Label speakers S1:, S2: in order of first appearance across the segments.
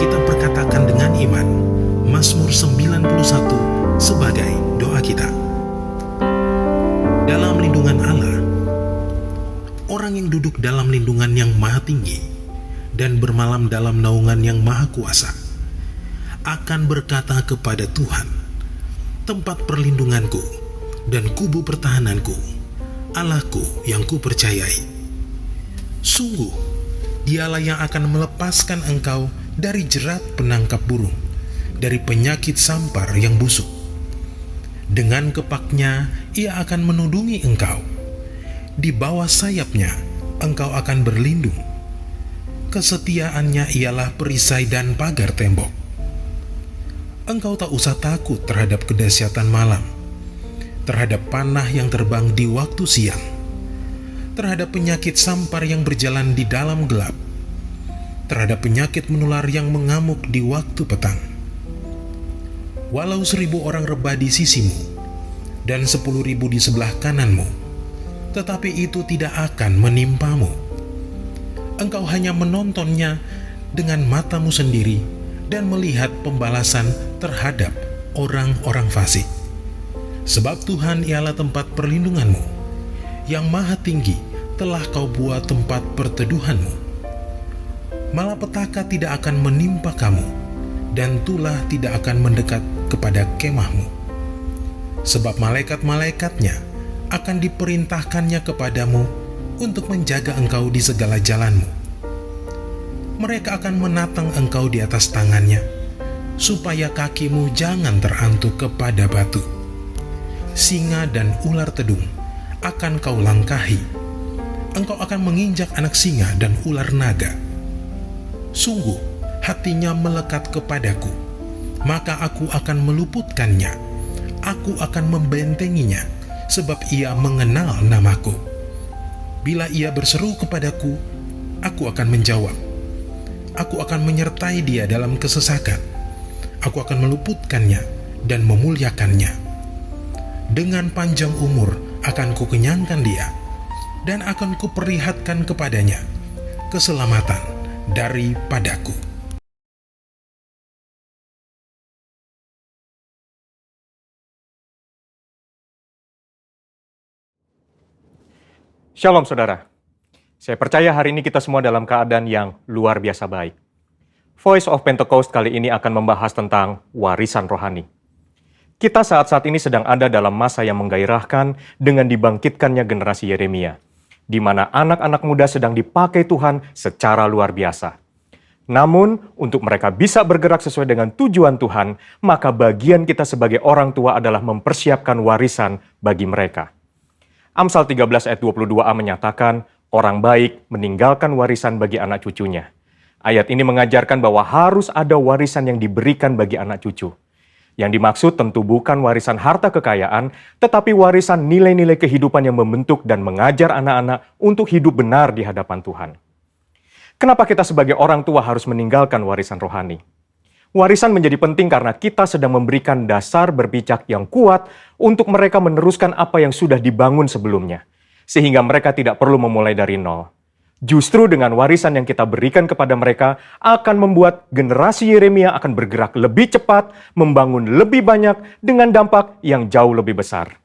S1: kita perkatakan dengan iman Mazmur 91 sebagai doa kita. Dalam lindungan Allah, orang yang duduk dalam lindungan yang maha tinggi dan bermalam dalam naungan yang maha kuasa akan berkata kepada Tuhan, tempat perlindunganku dan kubu pertahananku, Allahku yang kupercayai. Sungguh, Dialah yang akan melepaskan engkau dari jerat penangkap burung, dari penyakit sampar yang busuk. Dengan kepaknya Ia akan menudungi engkau. Di bawah sayapnya engkau akan berlindung. Kesetiaannya ialah perisai dan pagar tembok. Engkau tak usah takut terhadap kedahsyatan malam, terhadap panah yang terbang di waktu siang, terhadap penyakit sampar yang berjalan di dalam gelap, terhadap penyakit menular yang mengamuk di waktu petang. Walau 1.000 orang rebah di sisimu dan 10.000 di sebelah kananmu, tetapi itu tidak akan menimpamu. Engkau hanya menontonnya dengan matamu sendiri dan melihat pembalasan terhadap orang-orang fasik. Sebab Tuhan ialah tempat perlindunganmu, yang maha tinggi telah kau buat tempat perteduhanmu. Malapetaka tidak akan menimpa kamu, dan tulah tidak akan mendekat kepada kemahmu. Sebab malaikat-malaikatnya akan diperintahkannya kepadamu untuk menjaga engkau di segala jalanmu. Mereka akan menatang engkau di atas tangannya, supaya kakimu jangan terantuk kepada batu. Singa dan ular tedung akan kau langkahi. Engkau akan menginjak anak singa dan ular naga. Sungguh, hatinya melekat kepadaku, maka aku akan meluputkannya. Aku akan membentenginya, sebab ia mengenal namaku. Bila ia berseru kepadaku, aku akan menjawab. Aku akan menyertai dia dalam kesesakan. Aku akan meluputkannya dan memuliakannya. Dengan panjang umur akan kukenyangkan dia, dan akan kuperlihatkan kepadanya keselamatan daripadaku.
S2: Shalom saudara, saya percaya hari ini kita semua dalam keadaan yang luar biasa baik. Voice of Pentecost kali ini akan membahas tentang warisan rohani. Kita saat-saat ini sedang ada dalam masa yang menggairahkan dengan dibangkitkannya generasi Yeremia, di mana anak-anak muda sedang dipakai Tuhan secara luar biasa. Namun, untuk mereka bisa bergerak sesuai dengan tujuan Tuhan, maka bagian kita sebagai orang tua adalah mempersiapkan warisan bagi mereka. Amsal 13 ayat 22a menyatakan, orang baik meninggalkan warisan bagi anak cucunya. Ayat ini mengajarkan bahwa harus ada warisan yang diberikan bagi anak cucu. Yang dimaksud tentu bukan warisan harta kekayaan, tetapi warisan nilai-nilai kehidupan yang membentuk dan mengajar anak-anak untuk hidup benar di hadapan Tuhan. Kenapa kita sebagai orang tua harus meninggalkan warisan rohani? Warisan menjadi penting karena kita sedang memberikan dasar berpijak yang kuat untuk mereka meneruskan apa yang sudah dibangun sebelumnya, sehingga mereka tidak perlu memulai dari nol. Justru dengan warisan yang kita berikan kepada mereka akan membuat generasi Yeremia akan bergerak lebih cepat, membangun lebih banyak dengan dampak yang jauh lebih besar.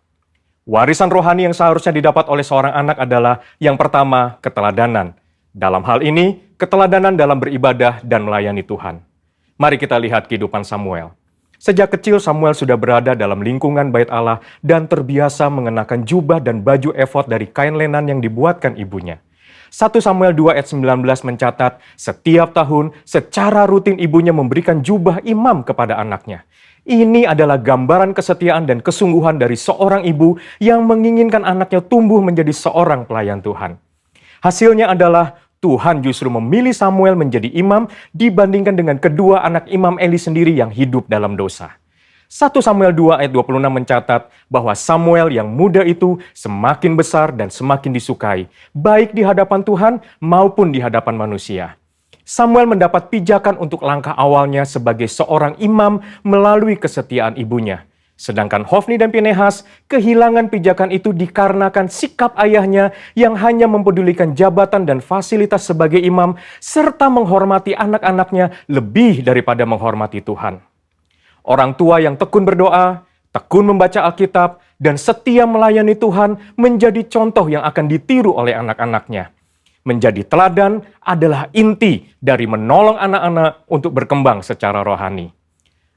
S2: Warisan rohani yang seharusnya didapat oleh seorang anak adalah yang pertama, keteladanan. Dalam hal ini, keteladanan dalam beribadah dan melayani Tuhan. Mari kita lihat kehidupan Samuel. Sejak kecil Samuel sudah berada dalam lingkungan bait Allah dan terbiasa mengenakan jubah dan baju efod dari kain lenan yang dibuatkan ibunya. 1 Samuel 2 ayat 19 mencatat, setiap tahun secara rutin ibunya memberikan jubah imam kepada anaknya. Ini adalah gambaran kesetiaan dan kesungguhan dari seorang ibu yang menginginkan anaknya tumbuh menjadi seorang pelayan Tuhan. Hasilnya adalah Tuhan justru memilih Samuel menjadi imam dibandingkan dengan kedua anak imam Eli sendiri yang hidup dalam dosa. 1 Samuel 2 ayat 26 mencatat bahwa Samuel yang muda itu semakin besar dan semakin disukai, baik di hadapan Tuhan maupun di hadapan manusia. Samuel mendapat pijakan untuk langkah awalnya sebagai seorang imam melalui kesetiaan ibunya. Sedangkan Hofni dan Pinehas kehilangan pijakan itu dikarenakan sikap ayahnya yang hanya mempedulikan jabatan dan fasilitas sebagai imam serta menghormati anak-anaknya lebih daripada menghormati Tuhan. Orang tua yang tekun berdoa, tekun membaca Alkitab, dan setia melayani Tuhan menjadi contoh yang akan ditiru oleh anak-anaknya. Menjadi teladan adalah inti dari menolong anak-anak untuk berkembang secara rohani.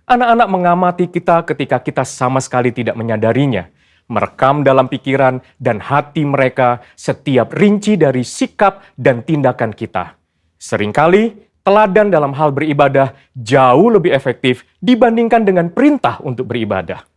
S2: Anak-anak mengamati kita ketika kita sama sekali tidak menyadarinya, merekam dalam pikiran dan hati mereka setiap rinci dari sikap dan tindakan kita. Seringkali, teladan dalam hal beribadah jauh lebih efektif dibandingkan dengan perintah untuk beribadah.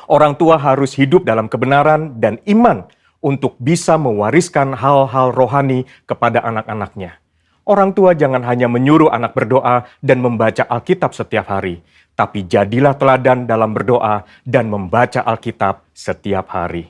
S2: Orang tua harus hidup dalam kebenaran dan iman untuk bisa mewariskan hal-hal rohani kepada anak-anaknya. Orang tua jangan hanya menyuruh anak berdoa dan membaca Alkitab setiap hari, tapi jadilah teladan dalam berdoa dan membaca Alkitab setiap hari.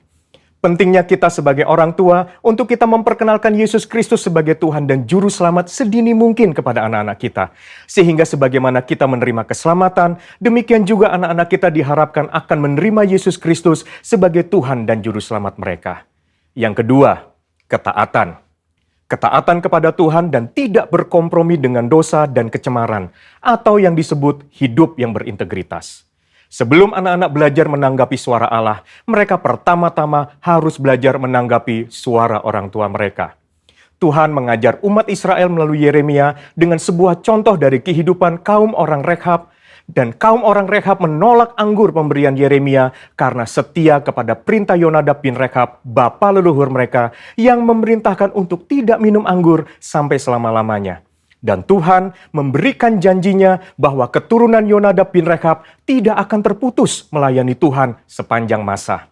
S2: Pentingnya kita sebagai orang tua untuk kita memperkenalkan Yesus Kristus sebagai Tuhan dan Juru Selamat sedini mungkin kepada anak-anak kita. Sehingga sebagaimana kita menerima keselamatan, demikian juga anak-anak kita diharapkan akan menerima Yesus Kristus sebagai Tuhan dan Juru Selamat mereka. Yang kedua, ketaatan. Ketaatan kepada Tuhan dan tidak berkompromi dengan dosa dan kecemaran, atau yang disebut hidup yang berintegritas. Sebelum anak-anak belajar menanggapi suara Allah, mereka pertama-tama harus belajar menanggapi suara orang tua mereka. Tuhan mengajar umat Israel melalui Yeremia dengan sebuah contoh dari kehidupan kaum orang Rekhab, dan kaum orang Rekhab menolak anggur pemberian Yeremia karena setia kepada perintah Yonadab bin Rekhab, bapa leluhur mereka, yang memerintahkan untuk tidak minum anggur sampai selama-lamanya. Dan Tuhan memberikan janjinya bahwa keturunan Yonadab bin Rekhab tidak akan terputus melayani Tuhan sepanjang masa.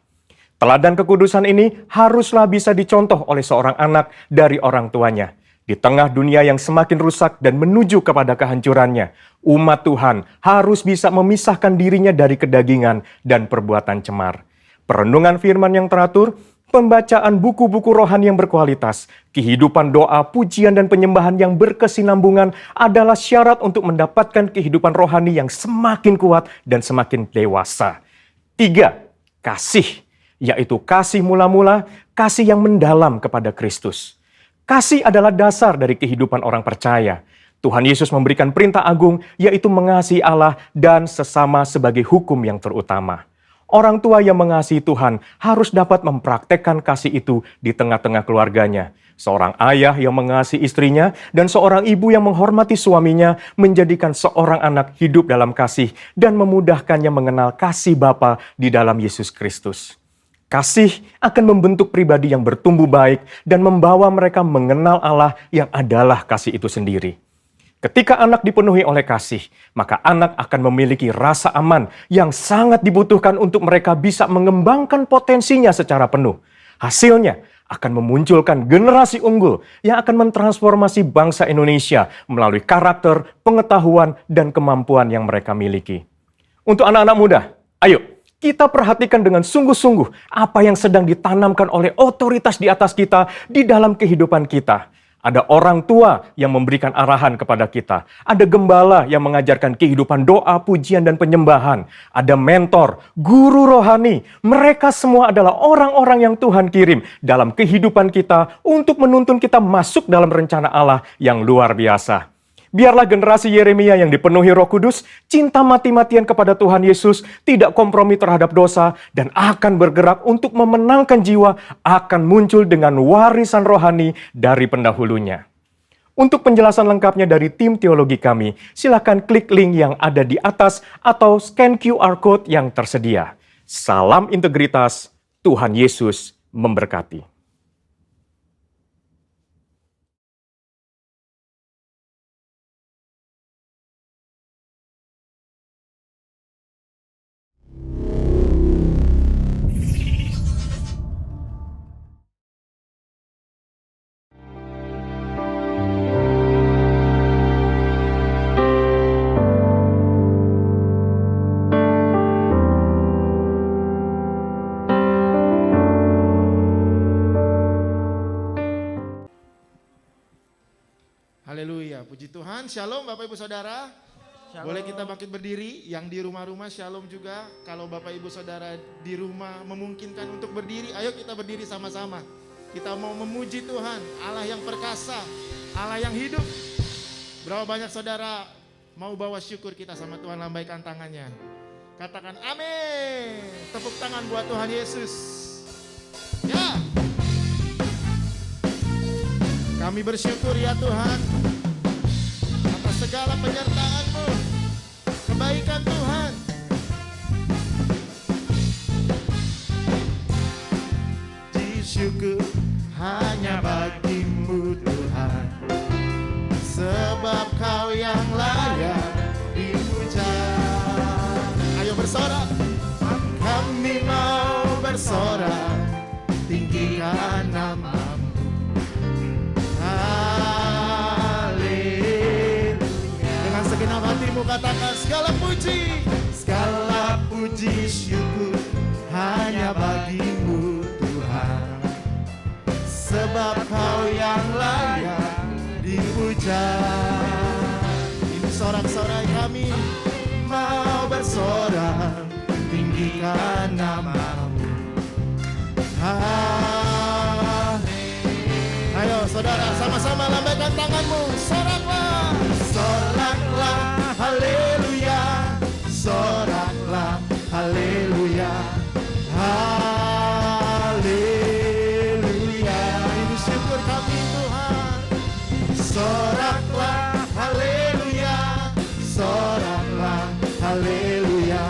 S2: Teladan kekudusan ini haruslah bisa dicontoh oleh seorang anak dari orang tuanya. Di tengah dunia yang semakin rusak dan menuju kepada kehancurannya, umat Tuhan harus bisa memisahkan dirinya dari kedagingan dan perbuatan cemar. Perenungan firman yang teratur, pembacaan buku-buku rohani yang berkualitas, kehidupan doa, pujian, dan penyembahan yang berkesinambungan adalah syarat untuk mendapatkan kehidupan rohani yang semakin kuat dan semakin dewasa. 3. Kasih, yaitu kasih mula-mula, kasih yang mendalam kepada Kristus. Kasih adalah dasar dari kehidupan orang percaya. Tuhan Yesus memberikan perintah agung, yaitu mengasihi Allah dan sesama sebagai hukum yang terutama. Orang tua yang mengasihi Tuhan harus dapat mempraktekkan kasih itu di tengah-tengah keluarganya. Seorang ayah yang mengasihi istrinya dan seorang ibu yang menghormati suaminya menjadikan seorang anak hidup dalam kasih dan memudahkannya mengenal kasih Bapa di dalam Yesus Kristus. Kasih akan membentuk pribadi yang bertumbuh baik dan membawa mereka mengenal Allah yang adalah kasih itu sendiri. Ketika anak dipenuhi oleh kasih, maka anak akan memiliki rasa aman yang sangat dibutuhkan untuk mereka bisa mengembangkan potensinya secara penuh. Hasilnya akan memunculkan generasi unggul yang akan mentransformasi bangsa Indonesia melalui karakter, pengetahuan, dan kemampuan yang mereka miliki. Untuk anak-anak muda, ayo kita perhatikan dengan sungguh-sungguh apa yang sedang ditanamkan oleh otoritas di atas kita di dalam kehidupan kita. Ada orang tua yang memberikan arahan kepada kita. Ada gembala yang mengajarkan kehidupan doa, pujian, dan penyembahan. Ada mentor, guru rohani. Mereka semua adalah orang-orang yang Tuhan kirim dalam kehidupan kita untuk menuntun kita masuk dalam rencana Allah yang luar biasa. Biarlah generasi Yeremia yang dipenuhi Roh Kudus, cinta mati-matian kepada Tuhan Yesus, tidak kompromi terhadap dosa, dan akan bergerak untuk memenangkan jiwa, akan muncul dengan warisan rohani dari pendahulunya. Untuk penjelasan lengkapnya dari tim teologi kami, silakan klik link yang ada di atas atau scan QR Code yang tersedia. Salam integritas, Tuhan Yesus memberkati.
S3: Haleluya, puji Tuhan. Shalom Bapak Ibu Saudara. Boleh kita bangkit berdiri, yang di rumah-rumah shalom juga. Kalau Bapak Ibu Saudara di rumah memungkinkan untuk berdiri, ayo kita berdiri sama-sama. Kita mau memuji Tuhan, Allah yang perkasa, Allah yang hidup. Berapa banyak saudara mau bawa syukur kita sama Tuhan, lambaikan tangannya. Katakan amin. Tepuk tangan buat Tuhan Yesus. Ya. Kami bersyukur ya Tuhan atas segala penyertaan-Mu, kebaikan Tuhan. Syukur hanya bagi-Mu Tuhan, sebab Kau yang layak dipuja. Ayo bersorak, kami mau bersorak, tinggikan nama-Mu. Haleluya. Dengan segenap hatimu katakan segala puji syukur hanya bagi-Mu Tuhan, sebab Kau yang layak dipuja. Ini sorak-sorai kami mau bersorak, tinggikan nama-Mu. Ayo saudara sama-sama lambaikan tanganmu. Soraklah, soraklah, haleluya. Soraklah, haleluya. Haleluya. Ini syukur kami Tuhan. Soraklah, haleluya. Soraklah, haleluya.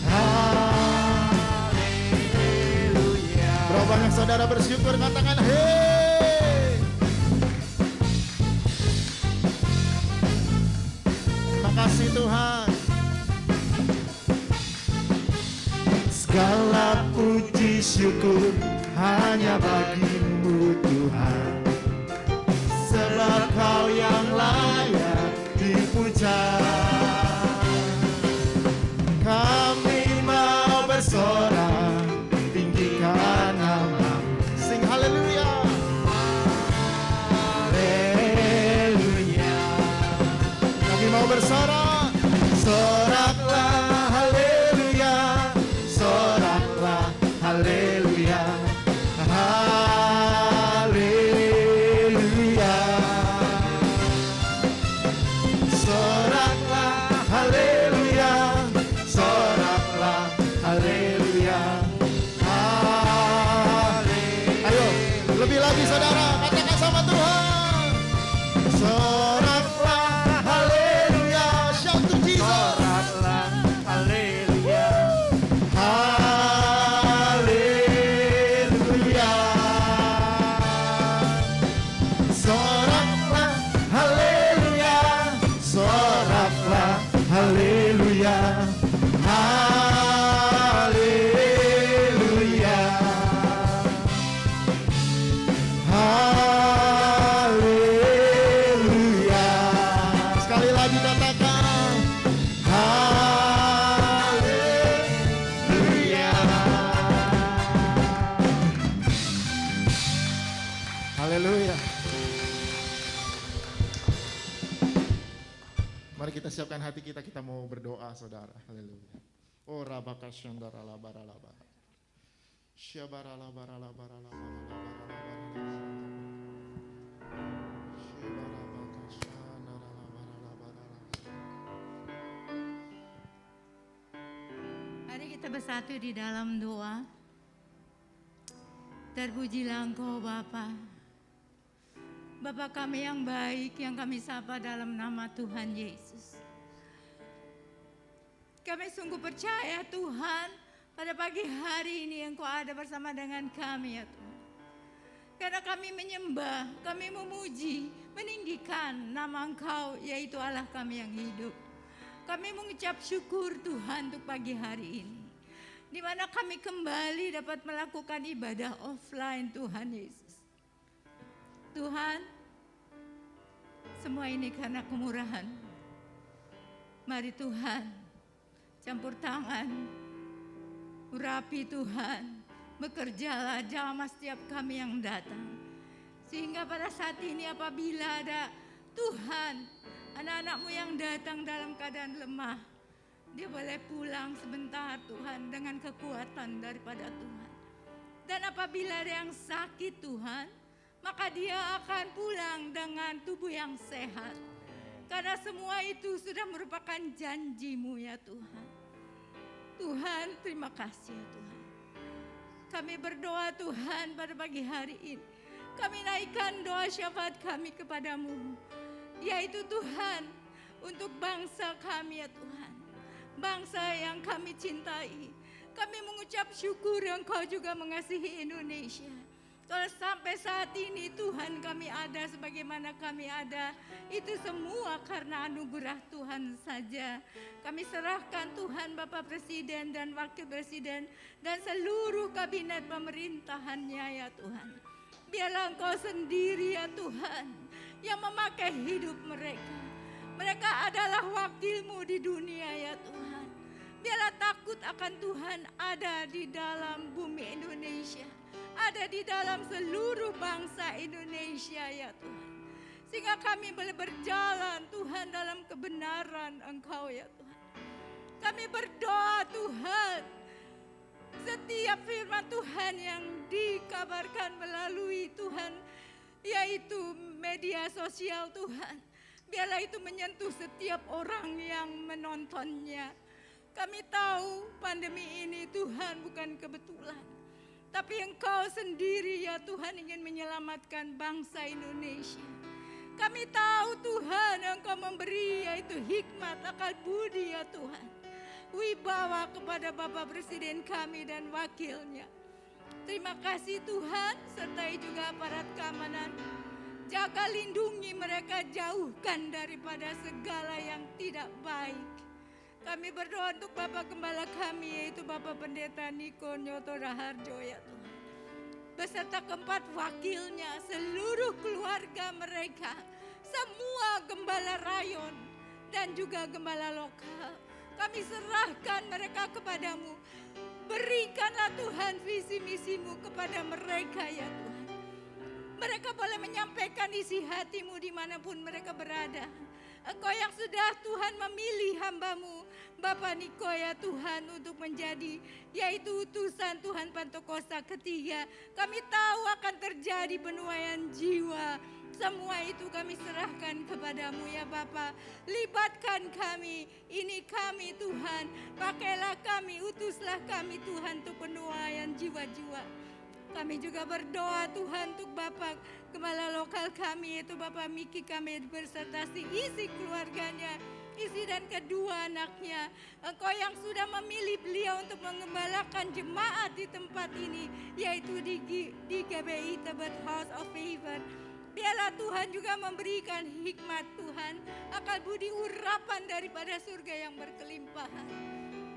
S3: Haleluya. Berapa banyak saudara bersyukur, katakan hey. Terima kasih Tuhan. Segala puji syukur hanya bagi-Mu Tuhan, sebab Kau yang layak dipuja. Kami mau bersorak, tinggikan nama-Mu. Sing haleluya. Haleluya. Kami mau bersorak, soraklah haleluya. Soraklah haleluya. Haleluya. Soraklah haleluya. Soraklah haleluya. Ayo lebih lagi saudara, katakan sama Tuhan. Soraklah haleluya. Shout to Jesus. Soraklah haleluya. Haleluya. Soraklah haleluya. Soraklah haleluya. Haleluya. Haleluya. Sekali lagi katakan haleluya. Haleluya. Mari kita siapkan hati kita, kita mau berdoa saudara. Haleluya. Oh rabaka syandara labara labara. Syabara labara labara labara labara. Syabara syandara labara labara.
S4: Mari kita bersatu di dalam doa. Terpujilah Engkau Bapa. Bapa kami yang baik, yang kami sapa dalam nama Tuhan Yesus. Kami sungguh percaya Tuhan, pada pagi hari ini Engkau ada bersama dengan kami ya Tuhan. Karena kami menyembah, kami memuji, meninggikan nama Engkau, yaitu Allah kami yang hidup. Kami mengucap syukur Tuhan untuk pagi hari ini, di mana kami kembali dapat melakukan ibadah offline Tuhan Yesus. Tuhan, semua ini karena kemurahan. Mari Tuhan, campur tangan, urapi Tuhan, bekerjalah jamah setiap kami yang datang. Sehingga pada saat ini apabila ada Tuhan, Anak-anak-Mu yang datang dalam keadaan lemah, dia boleh pulang sebentar Tuhan dengan kekuatan daripada Tuhan. Dan apabila ada yang sakit Tuhan, maka dia akan pulang dengan tubuh yang sehat. Karena semua itu sudah merupakan janji-Mu ya Tuhan. Tuhan, terima kasih ya Tuhan. Kami berdoa Tuhan pada pagi hari ini. Kami naikkan doa syafaat kami kepadamu. Yaitu Tuhan, untuk bangsa kami ya Tuhan. Bangsa yang kami cintai. Kami mengucap syukur Engkau juga mengasihi Indonesia. Kalau sampai saat ini Tuhan kami ada sebagaimana kami ada, itu semua karena anugerah Tuhan saja. Kami serahkan Tuhan Bapak Presiden dan Wakil Presiden dan seluruh kabinet pemerintahannya ya Tuhan. Biarlah Engkau sendiri ya Tuhan yang memakai hidup mereka. Mereka adalah wakil-Mu di dunia ya Tuhan. Biarlah takut akan Tuhan ada di dalam bumi Indonesia. Ada di dalam seluruh bangsa Indonesia ya Tuhan. Sehingga kami boleh berjalan Tuhan dalam kebenaran Engkau ya Tuhan. Kami berdoa Tuhan. Setiap firman Tuhan yang dikabarkan melalui Tuhan, yaitu media sosial Tuhan. Biarlah itu menyentuh setiap orang yang menontonnya. Kami tahu pandemi ini Tuhan bukan kebetulan. Tapi Engkau sendiri ya Tuhan ingin menyelamatkan bangsa Indonesia. Kami tahu Tuhan Engkau memberi yaitu hikmat, akal budi ya Tuhan. Wibawa kepada Bapak Presiden kami dan wakilnya. Terima kasih Tuhan, sertai juga aparat keamanan. Jaga lindungi mereka, jauhkan daripada segala yang tidak baik. Kami berdoa untuk Bapak Gembala kami, yaitu Bapak Pendeta Niko Nyoto Raharjo ya Tuhan. Beserta keempat wakilnya, seluruh keluarga mereka, semua gembala rayon dan juga gembala lokal. Kami serahkan mereka kepadamu. Berikanlah Tuhan visi misimu kepada mereka ya Tuhan. Mereka boleh menyampaikan isi hatimu dimanapun mereka berada. Engkau yang sudah Tuhan memilih hamba-Mu, Bapak Niko ya Tuhan, untuk menjadi yaitu utusan Tuhan Pantokosta ketiga. Kami tahu akan terjadi penuaian jiwa. Semua itu kami serahkan kepadamu ya Bapa. Libatkan kami, ini kami Tuhan. Pakailah kami, utuslah kami Tuhan untuk penuaian jiwa-jiwa. Kami juga berdoa Tuhan untuk Bapak Gembala lokal kami, yaitu Bapak Miki kami berserta isi keluarganya, isi dan kedua anaknya. Engkau yang sudah memilih beliau untuk mengembalakan jemaat di tempat ini, yaitu di GBI Tebet House of Favor. Biarlah Tuhan juga memberikan hikmat Tuhan, akal budi urapan daripada surga yang berkelimpahan.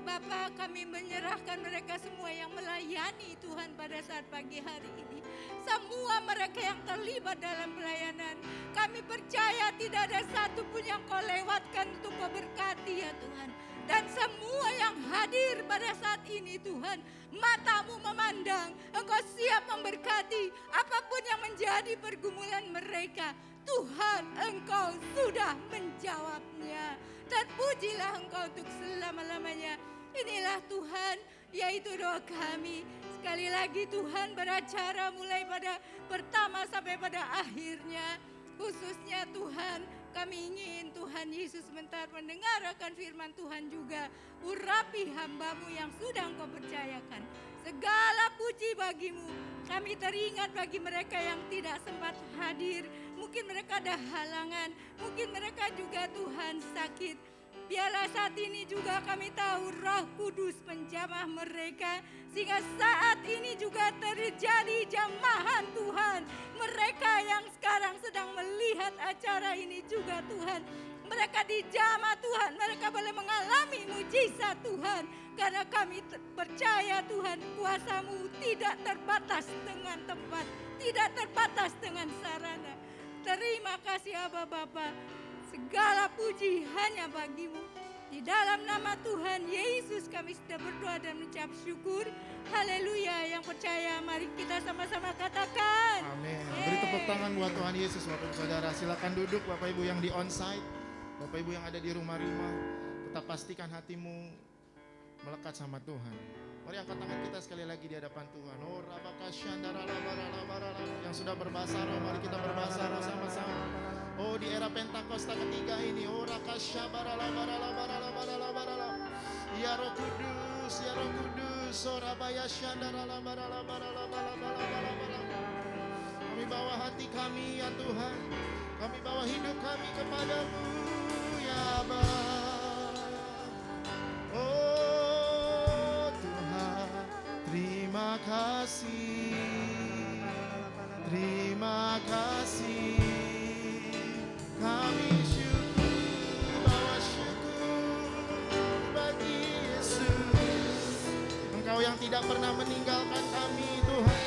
S4: Bapa, kami menyerahkan mereka semua yang melayani Tuhan pada saat pagi hari ini. Semua mereka yang terlibat dalam pelayanan, kami percaya tidak ada satu pun yang Kau lewatkan untuk Kau berkati ya Tuhan. Dan semua yang hadir pada saat ini Tuhan, mata-Mu memandang, Engkau siap memberkati apapun yang menjadi pergumulan mereka. Tuhan, Engkau sudah menjawabnya. Dan pujilah Engkau untuk selama-lamanya. Inilah Tuhan, yaitu doa kami. Sekali lagi Tuhan beracara mulai pada pertama sampai pada akhirnya. Khususnya Tuhan, kami ingin Tuhan Yesus sebentar mendengarkan firman Tuhan juga. Urapi hamba-Mu yang sudah Engkau percayakan. Segala puji bagi-Mu. Kami teringat bagi mereka yang tidak sempat hadir. Mungkin mereka ada halangan. Mungkin mereka juga Tuhan sakit. Biarlah saat ini juga kami tahu Roh Kudus menjamah mereka. Sehingga saat ini juga terjadi jamahan Tuhan. Mereka yang sekarang sedang melihat acara ini juga Tuhan. Mereka dijamah Tuhan. Mereka boleh mengalami mujizat Tuhan. Karena kami percaya Tuhan, kuasa-Mu tidak terbatas dengan tempat. Tidak terbatas dengan sarana. Terima kasih Aba Bapa. Segala puji hanya bagi-Mu. Di dalam nama Tuhan Yesus kami sudah berdoa dan mengucap syukur. Haleluya. Yang percaya mari kita sama-sama katakan.
S3: Amin. Beri tepuk tangan buat Tuhan Yesus Bapak Ibu Saudara. Silakan duduk Bapak Ibu yang di onsite. Bapak Ibu yang ada di rumah-rumah, tetap pastikan hatimu melekat sama Tuhan. Mari angkat tangan kita sekali lagi di hadapan Tuhan. Oh, yang sudah berbahasa roh, mari kita berbahasa roh sama-sama. Oh, di era Pentakosta ketiga ini, oh ya Roh Kudus, ya Roh Kudus, oh Rabaya kami bawa hati kami ya Tuhan, kami bawa hidup kami kepadamu ya Aba. Oh Tuhan, terima kasih, terima kasih. Kami syukur, bawa syukur bagi Yesus. Engkau yang tidak pernah meninggalkan kami Tuhan.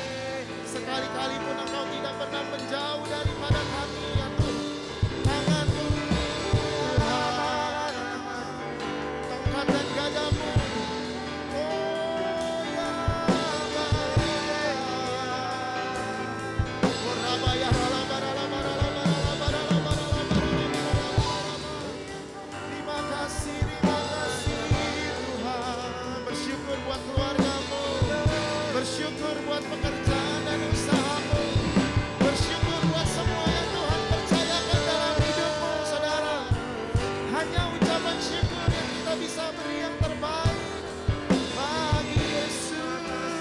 S3: Sekali-kali pun Engkau tidak pernah menjauh daripada kami ya Tuhan. Tangan-Mu Tuhan, tongkat dan gadamu. Oh ya Rabaya, terima kasih Tuhan. Bersyukur buat keluarga-Mu, bersyukur buat pekerjaan dan usaha-Mu, bersyukur buat semua yang Tuhan percayakan dalam hidup-Mu, saudara. Hanya ucapan syukur yang kita bisa beri yang terbaik bagi Yesus.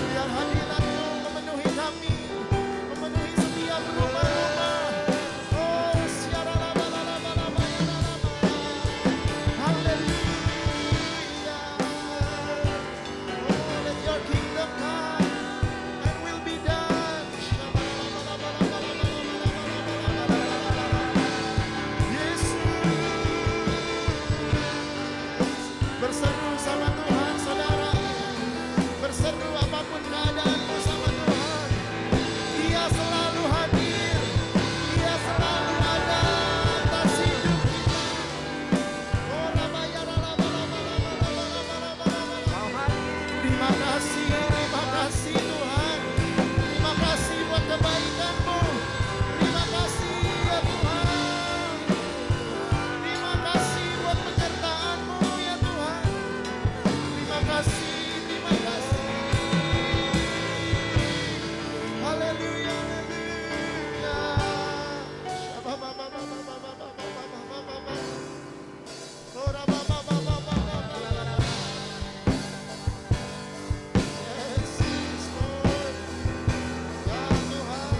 S3: Biar hadirat-Mu memenuhi kami, memenuhi setiap rumah-rumah. Oh, hallelujah. Oh, let your kingdom come and will be done. Yesus, berseru sama Tuhan, saudara. Berseru apapun keadaanmu sama Tuhan. Dia selalu hadir, Dia selalu ada atas hidup kita. Oh, terima kasih Tuhan. Terima kasih buat kebaikan-Mu. Terima kasih ya Tuhan. Terima kasih buat penyertaan-Mu ya Tuhan. Terima kasih, terima kasih. Haleluya, haleluya. Yes, yes, Lord. Ya Tuhan.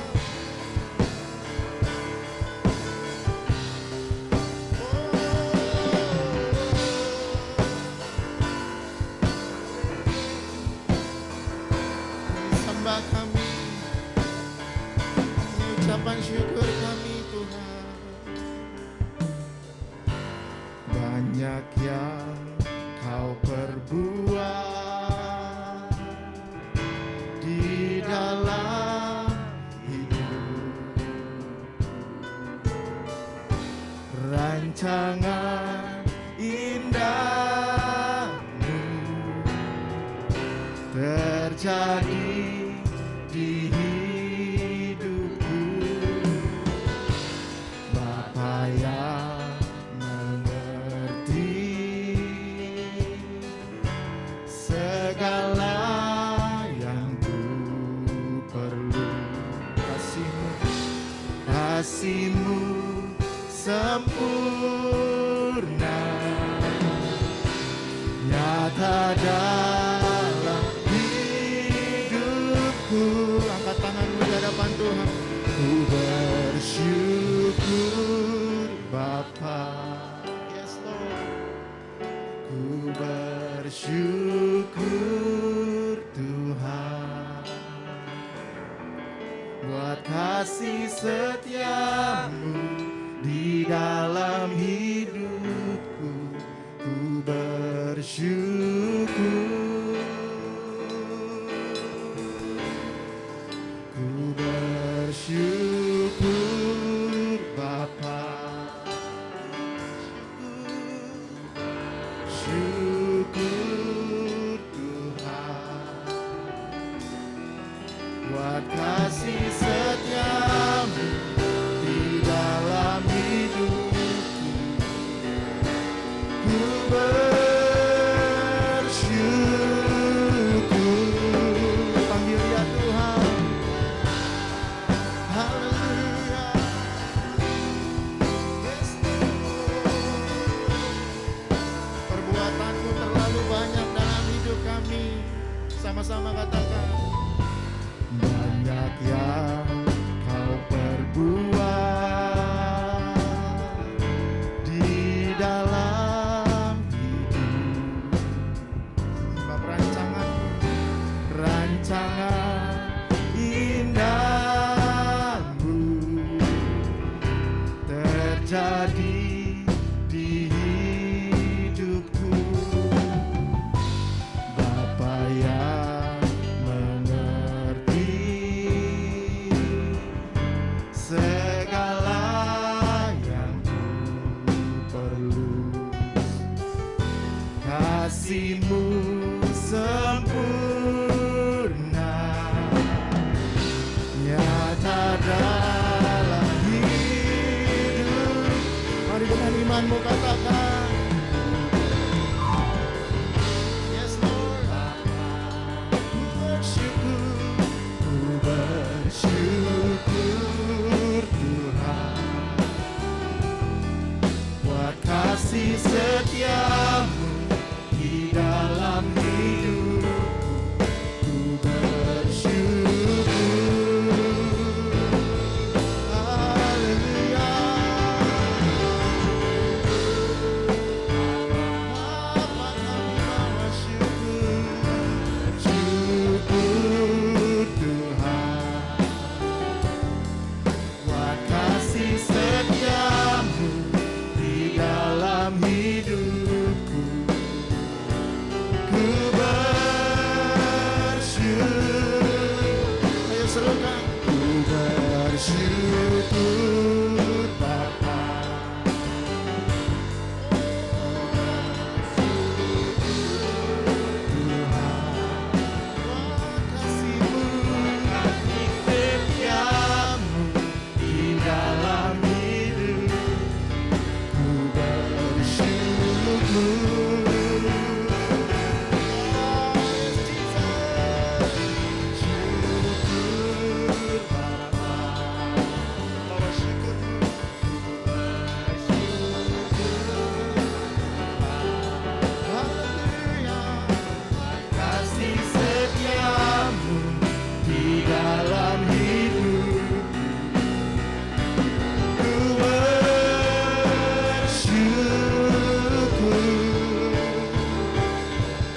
S3: Sembah kami, ini ucapan syukur kami Tuhan. Banyak yang Kau perbuat di dalam hidup, rancangan indahmu terjadi di hidupku. Bapa yang mengerti segala yang ku perlu. Kasih-Mu sempurna, nyata dalam hidupku. Angkat tanganmu di hadapan Tuhan. Ku bersyukur Bapa. Yes Lord. Ku bersyukur Tuhan buat kasih setia-Mu di dalam hidupku. Ku bersyukur, ku bersyukur Bapa. Syukur Tuhan. ku bersyukur. Panggil dia Tuhan. Haleluya. Yes, Lord. Perbuatanmu terlalu banyak dalam hidup kami. Sama-sama katakan. Banyak yang kau perbuat di dalam hidup. Sebab rancangan indahmu terjadi di hidupku. Bapa yang mengerti segala yang ku perlu, kasih-Mu sempurna nyata dalam hidup. Mari dengan imanmu katakan. Yes, Lord. Ku bersyukur Tuhan buat kasih setia-Mu di dalam hidup. Ku bersyukur. Haleluya. Bapa kami bawa syukur. Syukur Tuhan buat kasih setia-Mu di dalam hidupku. Ku bersyukur. Ayo serukan. Ku bersyukur Bapa. Tuhan, buat kasih-Mu, kasih setia-Mu di dalam hidup. Ku bersyukur. Kasih setia-Mu di dalam hidup. Ku bersyukur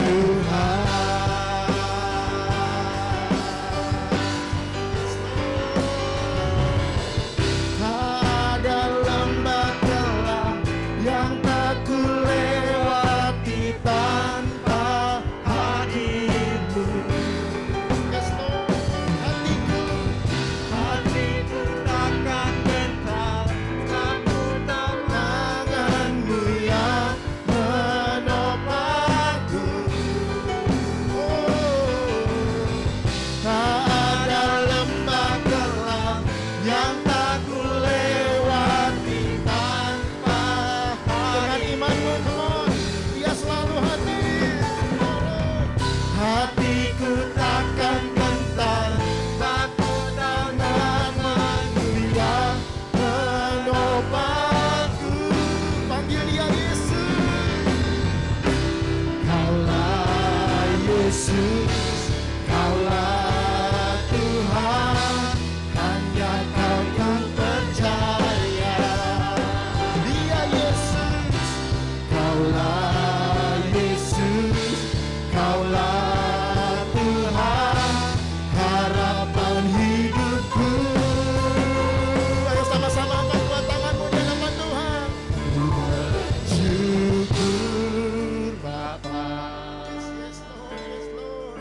S3: Tuhan. Tak ada lembah kelam yang tak ku lewati tanpa hadir-Mu. Yes, Lord. Hatiku takkan gentar, takut tangan-Mu yang menopangku. Tak ada lembah kelam yang tak ku lewati tanpa hadir. Dengan imanmu, come on. Dia selalu hadir. Hatiku takkan gentar, takut tangan-Mu yang menopangku. Panggil dia Yesus. Kaulah Yesus, Kaulah Tuhan, hanya Kau yang percaya. Dia Yesus, Kaulah Yesus, Kaulah Tuhan, harapan hidupku. Ayo sama-sama angkat dua tanganmu di hadapan Tuhan. Ku bersyukur Bapa. Yes, yes, Lord, yes, Lord.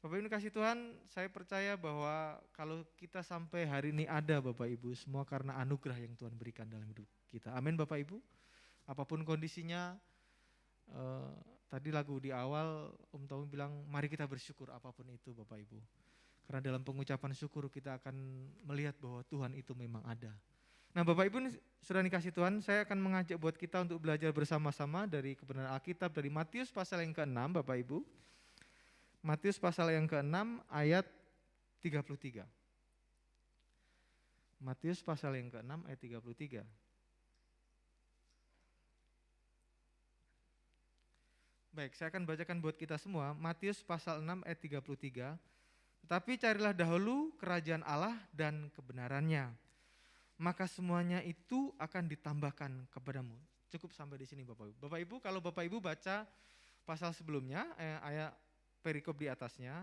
S5: Bapak Ibu kasih Tuhan, saya percaya bahwa kalau kita sampai hari ini ada Bapak Ibu, semua karena anugerah yang Tuhan berikan dalam hidup kita. Amin Bapak Ibu. Apapun kondisinya, tadi lagu di awal Om Tommy bilang mari kita bersyukur apapun itu Bapak Ibu. Karena dalam pengucapan syukur kita akan melihat bahwa Tuhan itu memang ada. Nah Bapak Ibu sudah dikasih Tuhan, saya akan mengajak buat kita untuk belajar bersama-sama dari kebenaran Alkitab dari Matius pasal yang ke-6 Bapak Ibu. Matius pasal yang ke-6 ayat 33. Matius pasal yang ke-6 ayat 33. Baik, saya akan bacakan buat kita semua. Matius pasal 6 ayat 33. Tetapi carilah dahulu kerajaan Allah dan kebenarannya, maka semuanya itu akan ditambahkan kepadamu. Cukup sampai di sini Bapak Ibu. Bapak Ibu, kalau Bapak Ibu baca pasal sebelumnya, ayat perikop di atasnya,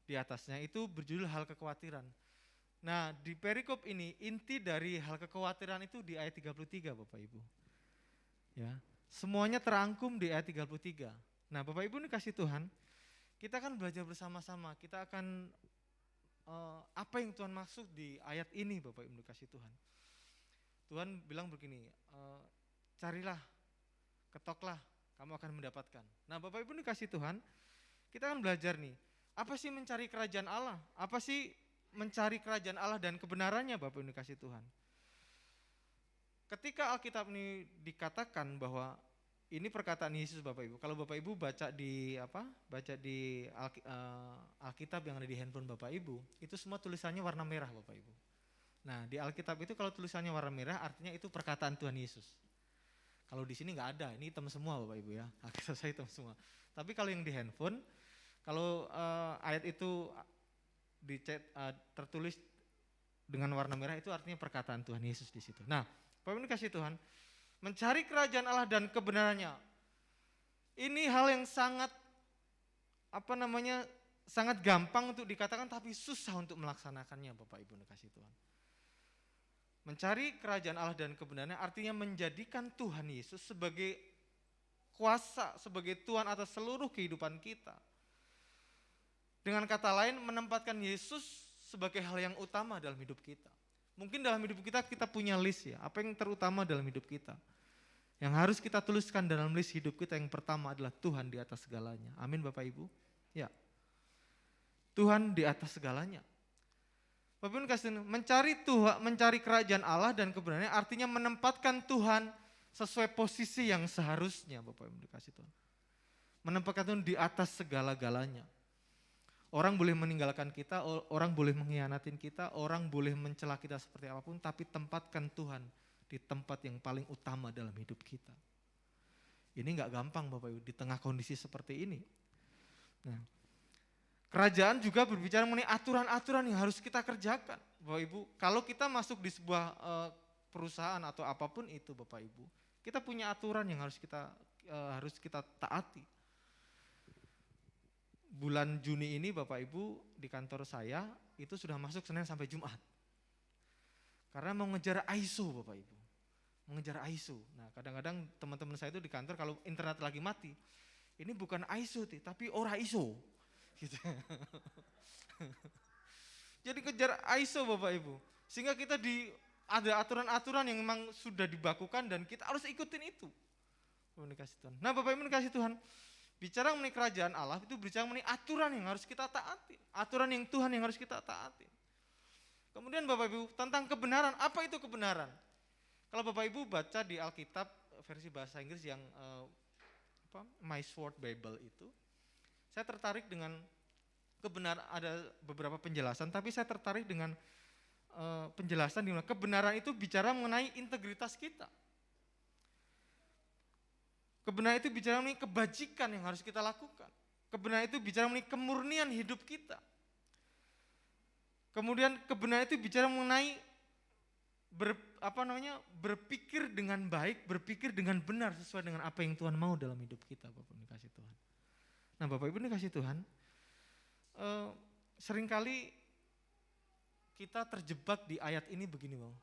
S5: di atasnya itu berjudul hal kekhawatiran. Nah, di perikop ini inti dari hal kekhawatiran itu di ayat 33 Bapak Ibu. Ya, semuanya terangkum di ayat 33. Nah, Bapak Ibu ini kasih Tuhan, kita akan belajar bersama-sama, kita akan apa yang Tuhan maksud di ayat ini Bapak Ibu kasih Tuhan. Tuhan bilang begini, carilah, ketoklah, kamu akan mendapatkan. Nah Bapak Ibu dikasih Tuhan, kita akan belajar nih, apa sih mencari kerajaan Allah? Apa sih mencari kerajaan Allah dan kebenarannya Bapak Ibu dikasih Tuhan? Ketika Alkitab ini dikatakan bahwa ini perkataan Yesus Bapak Ibu. Kalau Bapak Ibu baca di Alkitab yang ada di handphone Bapak Ibu, itu semua tulisannya warna merah Bapak Ibu. Nah, di Alkitab itu kalau tulisannya warna merah artinya itu perkataan Tuhan Yesus. Kalau di sini nggak ada, ini hitam semua Bapak Ibu ya. Alkitab saya hitam semua. Tapi kalau yang di handphone, kalau ayat itu tertulis dengan warna merah itu artinya perkataan Tuhan Yesus di situ. Nah, Bapak Ibu kasih Tuhan, mencari kerajaan Allah dan kebenarannya. Ini hal yang sangat sangat gampang untuk dikatakan tapi susah untuk melaksanakannya Bapak Ibu kasih Tuhan. Mencari kerajaan Allah dan kebenarannya artinya menjadikan Tuhan Yesus sebagai kuasa, sebagai Tuhan atas seluruh kehidupan kita. Dengan kata lain menempatkan Yesus sebagai hal yang utama dalam hidup kita. Mungkin dalam hidup kita punya list ya, apa yang terutama dalam hidup kita. Yang harus kita tuliskan dalam list hidup kita yang pertama adalah Tuhan di atas segalanya. Amin Bapak Ibu? Ya. Tuhan di atas segalanya. Bapak Ibu kasih mencari kerajaan Allah dan kebenarannya artinya menempatkan Tuhan sesuai posisi yang seharusnya Bapak Ibu dikasih Tuhan. Menempatkan Tuhan di atas segala-galanya. Orang boleh meninggalkan kita, orang boleh mengkhianatin kita, orang boleh mencela kita seperti apapun, tapi tempatkan Tuhan di tempat yang paling utama dalam hidup kita. Ini nggak gampang Bapak Ibu di tengah kondisi seperti ini. Nah, kerajaan juga berbicara mengenai aturan-aturan yang harus kita kerjakan, Bapak Ibu. Kalau kita masuk di sebuah perusahaan atau apapun itu, Bapak Ibu, kita punya aturan yang harus kita taati. Bulan Juni ini Bapak Ibu di kantor saya itu sudah masuk Senin sampai Jumat. Karena mau ngejar ISO Bapak Ibu. Mengejar ISO. Nah kadang-kadang teman-teman saya itu di kantor kalau internet lagi mati. Ini bukan ISO tapi ora ISO. Gitu. Jadi kejar ISO Bapak Ibu. Sehingga kita ada aturan-aturan yang memang sudah dibakukan dan kita harus ikutin itu. Nah Bapak Ibu dikasih Tuhan. Bicara mengenai kerajaan Allah itu bicara mengenai aturan yang harus kita taati. Aturan yang Tuhan yang harus kita taati. Kemudian Bapak Ibu tentang kebenaran, apa itu kebenaran? Kalau Bapak Ibu baca di Alkitab versi bahasa Inggris yang My Sword Bible itu, saya tertarik dengan kebenaran, ada beberapa penjelasan, tapi saya tertarik dengan penjelasan di mana kebenaran itu bicara mengenai integritas kita. Kebenaran itu bicara mengenai kebajikan yang harus kita lakukan. Kebenaran itu bicara mengenai kemurnian hidup kita. Kemudian kebenaran itu bicara mengenai berpikir dengan baik, berpikir dengan benar sesuai dengan apa yang Tuhan mau dalam hidup kita, Bapak Ibu dikasih Tuhan. Nah, Bapak Ibu dikasih Tuhan, seringkali kita terjebak di ayat ini begini, Bang.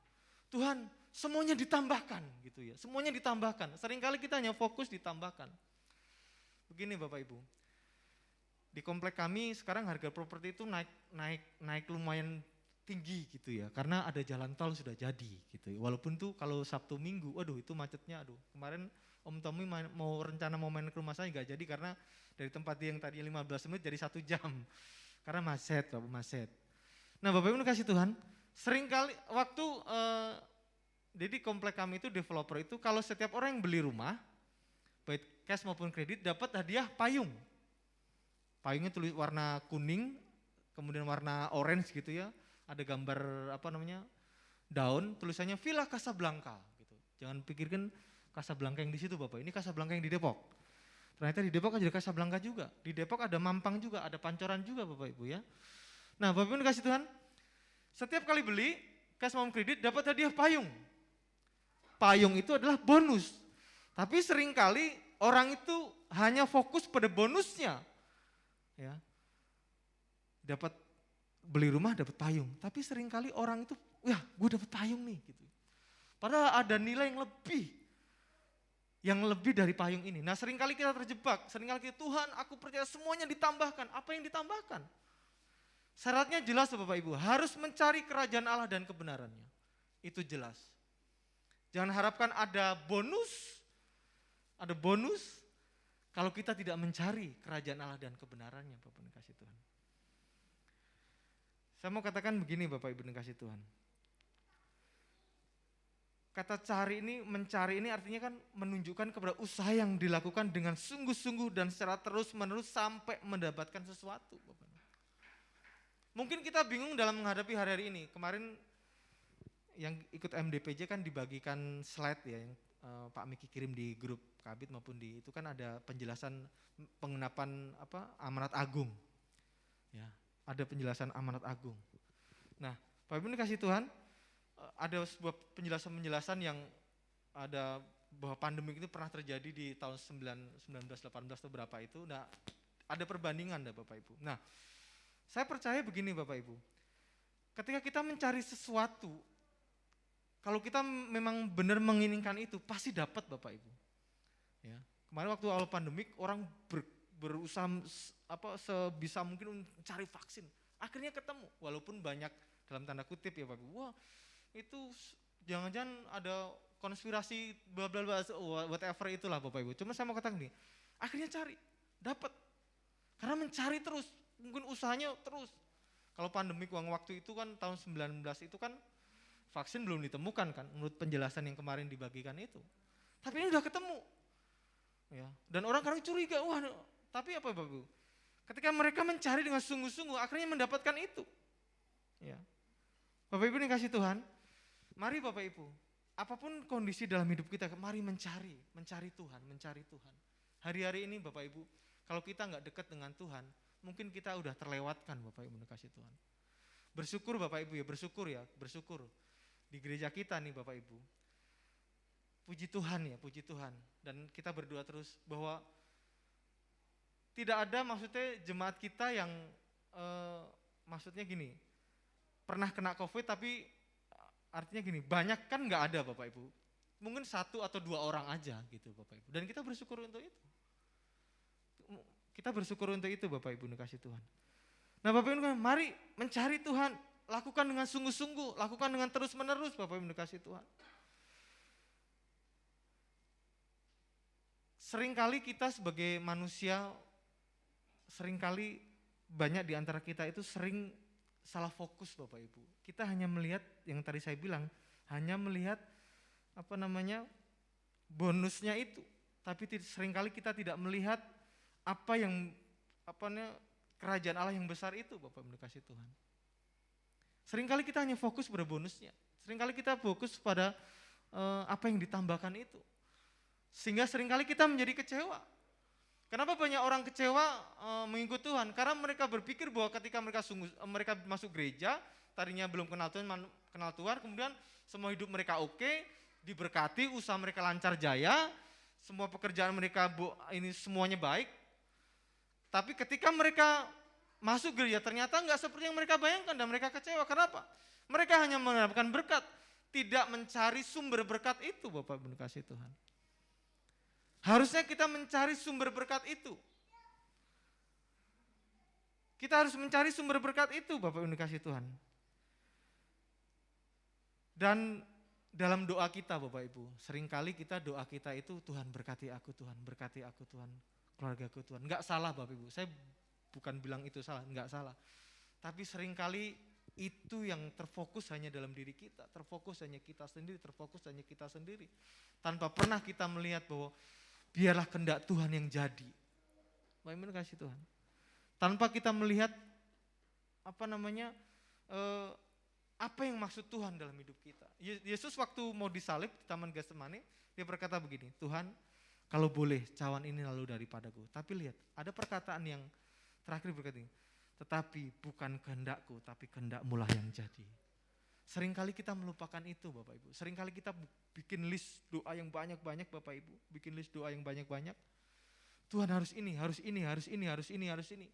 S5: Tuhan, semuanya ditambahkan gitu ya. Semuanya ditambahkan. Seringkali kita hanya fokus ditambahkan. Begini Bapak Ibu. di komplek kami sekarang harga properti itu naik lumayan tinggi gitu ya, karena ada jalan tol sudah jadi gitu. Walaupun tuh kalau Sabtu Minggu, waduh itu macetnya, aduh. Kemarin Om Tommy mau main ke rumah saya nggak jadi karena dari tempat dia yang tadi 15 menit jadi 1 jam. Karena macet. Nah Bapak Ibu kasih Tuhan, sering kali waktu jadi komplek kami itu developer itu kalau setiap orang yang beli rumah, baik cash maupun kredit dapat hadiah payung. Payungnya tulis warna kuning, kemudian warna orange gitu ya. Ada gambar daun, tulisannya Villa Casablanca gitu. Jangan pikirkan Casablanca yang di situ Bapak, ini Casablanca yang di Depok. Ternyata di Depok ada Casablanca juga. Di Depok ada Mampang juga, ada Pancoran juga Bapak Ibu ya. Nah Bapak Ibu kasih Tuhan, setiap kali beli cash maupun kredit dapat hadiah payung. Payung itu adalah bonus. Tapi seringkali orang itu hanya fokus pada bonusnya. Ya. Dapat beli rumah dapat payung, tapi seringkali orang itu, ya gue dapat payung nih gitu. Padahal ada nilai yang lebih dari payung ini. Nah seringkali kita terjebak, seringkali kita, Tuhan aku percaya semuanya ditambahkan. Apa yang ditambahkan? Syaratnya jelas Bapak Ibu, harus mencari kerajaan Allah dan kebenarannya. Itu jelas. Jangan harapkan ada bonus kalau kita tidak mencari kerajaan Allah dan kebenarannya Bapak Ibu kasih Tuhan. Saya mau katakan begini Bapak Ibu kasih Tuhan. Kata mencari ini artinya kan menunjukkan kepada usaha yang dilakukan dengan sungguh-sungguh dan secara terus-menerus sampai mendapatkan sesuatu Bapak. Mungkin kita bingung dalam menghadapi hari-hari ini. Kemarin yang ikut MDPJ kan dibagikan slide ya yang Pak Miki kirim di grup Kabit maupun itu kan ada penjelasan pengenapan amanat agung. Ya, ada penjelasan amanat agung. Nah, Pak Ibu kasih Tuhan, ada sebuah penjelasan yang ada bahwa pandemi itu pernah terjadi di tahun 1918 atau berapa itu. Nah, ada perbandingan Bapak Ibu. Nah, saya percaya begini Bapak Ibu. Ketika kita mencari sesuatu, kalau kita memang benar menginginkan itu, pasti dapat Bapak Ibu. Ya. Kemarin waktu awal pandemik, orang berusaha sebisa mungkin mencari vaksin. Akhirnya ketemu, walaupun banyak dalam tanda kutip ya Bapak Ibu. Wah itu jangan-jangan ada konspirasi bla bla bla whatever itulah Bapak Ibu. Cuma saya mau katakan nih, akhirnya cari, dapat. Karena mencari terus, mungkin usahanya terus. Kalau pandemik waktu itu kan tahun 19 itu kan vaksin belum ditemukan kan, menurut penjelasan yang kemarin dibagikan itu. Tapi ini udah ketemu. Ya, dan orang kadang curiga, wah tapi apa Bapak Ibu? Ketika mereka mencari dengan sungguh-sungguh, akhirnya mendapatkan itu. Ya. Bapak Ibu dikasih Tuhan, mari Bapak Ibu, apapun kondisi dalam hidup kita, mari mencari Tuhan. Hari-hari ini Bapak Ibu, kalau kita nggak dekat dengan Tuhan, mungkin kita udah terlewatkan Bapak Ibu dikasih Tuhan. Bersyukur Bapak Ibu ya, bersyukur. Di gereja kita nih Bapak Ibu, puji Tuhan. Dan kita berdoa terus bahwa tidak ada maksudnya jemaat kita yang maksudnya gini, pernah kena COVID tapi artinya gini, banyak kan nggak ada Bapak Ibu. Mungkin 1 atau 2 orang aja gitu Bapak Ibu. Dan kita bersyukur untuk itu. Bapak Ibu dikasih Tuhan. Nah Bapak Ibu mari mencari Tuhan, lakukan dengan sungguh-sungguh, lakukan dengan terus-menerus Bapak Ibu dikasih Tuhan. Seringkali kita sebagai manusia, seringkali banyak di antara kita itu sering salah fokus Bapak Ibu. Kita hanya melihat yang tadi saya bilang, hanya melihat bonusnya itu. Tapi seringkali kita tidak melihat kerajaan Allah yang besar itu Bapak Ibu dikasih Tuhan. Seringkali kita hanya fokus pada bonusnya. Seringkali kita fokus pada apa yang ditambahkan itu. Sehingga seringkali kita menjadi kecewa. Kenapa banyak orang kecewa mengikut Tuhan? Karena mereka berpikir bahwa ketika mereka masuk gereja, tadinya belum kenal Tuhan, kemudian semua hidup mereka oke, diberkati, usaha mereka lancar jaya, semua pekerjaan mereka ini semuanya baik. Tapi ketika mereka masuk gereja ternyata nggak seperti yang mereka bayangkan dan mereka kecewa. Kenapa? Mereka hanya mendapatkan berkat, tidak mencari sumber berkat itu Bapak Ibu dikasih Tuhan. Harusnya kita mencari sumber berkat itu. Kita harus mencari sumber berkat itu, Bapak Ibu dikasih Tuhan. Dan dalam doa kita Bapak Ibu, seringkali kita doa kita itu Tuhan berkati aku Tuhan, berkati aku Tuhan, keluarga aku Tuhan. Enggak salah Bapak Ibu, saya bukan bilang itu salah, enggak salah. Tapi seringkali itu yang terfokus hanya dalam diri kita, terfokus hanya kita sendiri, terfokus hanya kita sendiri. Tanpa pernah kita melihat bahwa biarlah kehendak Tuhan yang jadi. Bapak Ibu kasih Tuhan. Tanpa kita melihat apa yang maksud Tuhan dalam hidup kita. Yesus waktu mau disalib di Taman Getsemani, dia berkata begini, Tuhan kalau boleh cawan ini lalu daripadaku. Tapi lihat, ada perkataan yang terakhir berkata ini, tetapi bukan kehendakku, tapi kehendak-Mu lah yang jadi. Seringkali kita melupakan itu Bapak Ibu. Seringkali kita bikin list doa yang banyak-banyak Bapak Ibu. Bikin list doa yang banyak-banyak. Tuhan harus ini, harus ini, harus ini, harus ini, harus ini.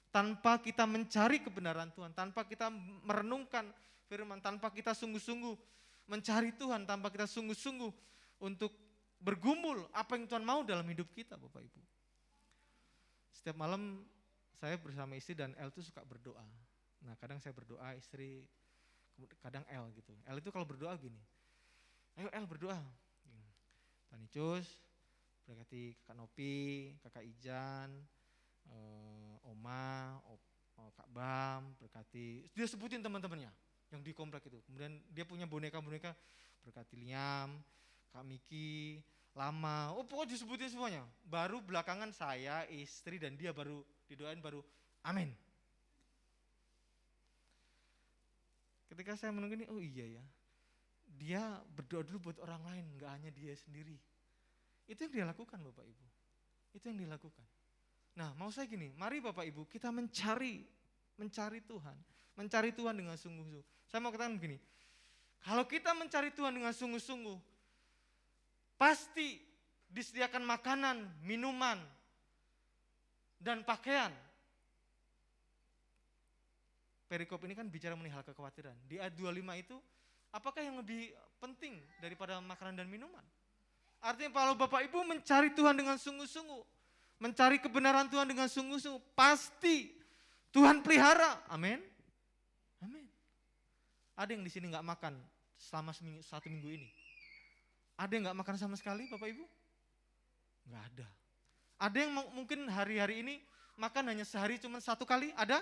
S5: Tanpa kita mencari kebenaran Tuhan, tanpa kita merenungkan firman, tanpa kita sungguh-sungguh mencari Tuhan, tanpa kita sungguh-sungguh untuk bergumul apa yang Tuhan mau dalam hidup kita Bapak Ibu. Setiap malam saya bersama istri dan El itu suka berdoa. Nah kadang saya berdoa, istri kadang El gitu. El itu kalau berdoa gini, ayo El berdoa. Tuhan Yesus, berkati Kakak Nopi, Kakak Ijan, Oma, Kak Bam, berkati, dia sebutin teman-temannya yang di komplek itu. Kemudian dia punya boneka-boneka, berkati Liam, Kak Miki, Lama, pokoknya disebutin semuanya. Baru belakangan saya, istri dan dia baru didoain, baru amin. Ketika saya menunggu ini, oh iya ya, dia berdoa dulu buat orang lain, gak hanya dia sendiri. Itu yang dia lakukan Bapak Ibu, itu yang dilakukan. Nah mau saya gini, mari Bapak Ibu kita mencari Tuhan dengan sungguh-sungguh. Saya mau katakan begini, kalau kita mencari Tuhan dengan sungguh-sungguh, pasti disediakan makanan, minuman, dan pakaian. Perikop ini kan bicara mengenai hal kekhawatiran. Di ayat 25 itu, apakah yang lebih penting daripada makanan dan minuman? Artinya kalau Bapak Ibu mencari Tuhan dengan sungguh-sungguh, mencari kebenaran Tuhan dengan sungguh-sungguh, pasti Tuhan pelihara. Amin. Amin. Ada yang di sini nggak makan selama satu minggu ini? Ada yang nggak makan sama sekali Bapak Ibu? Nggak ada. Ada yang mungkin hari-hari ini makan hanya sehari cuma satu kali? Ada?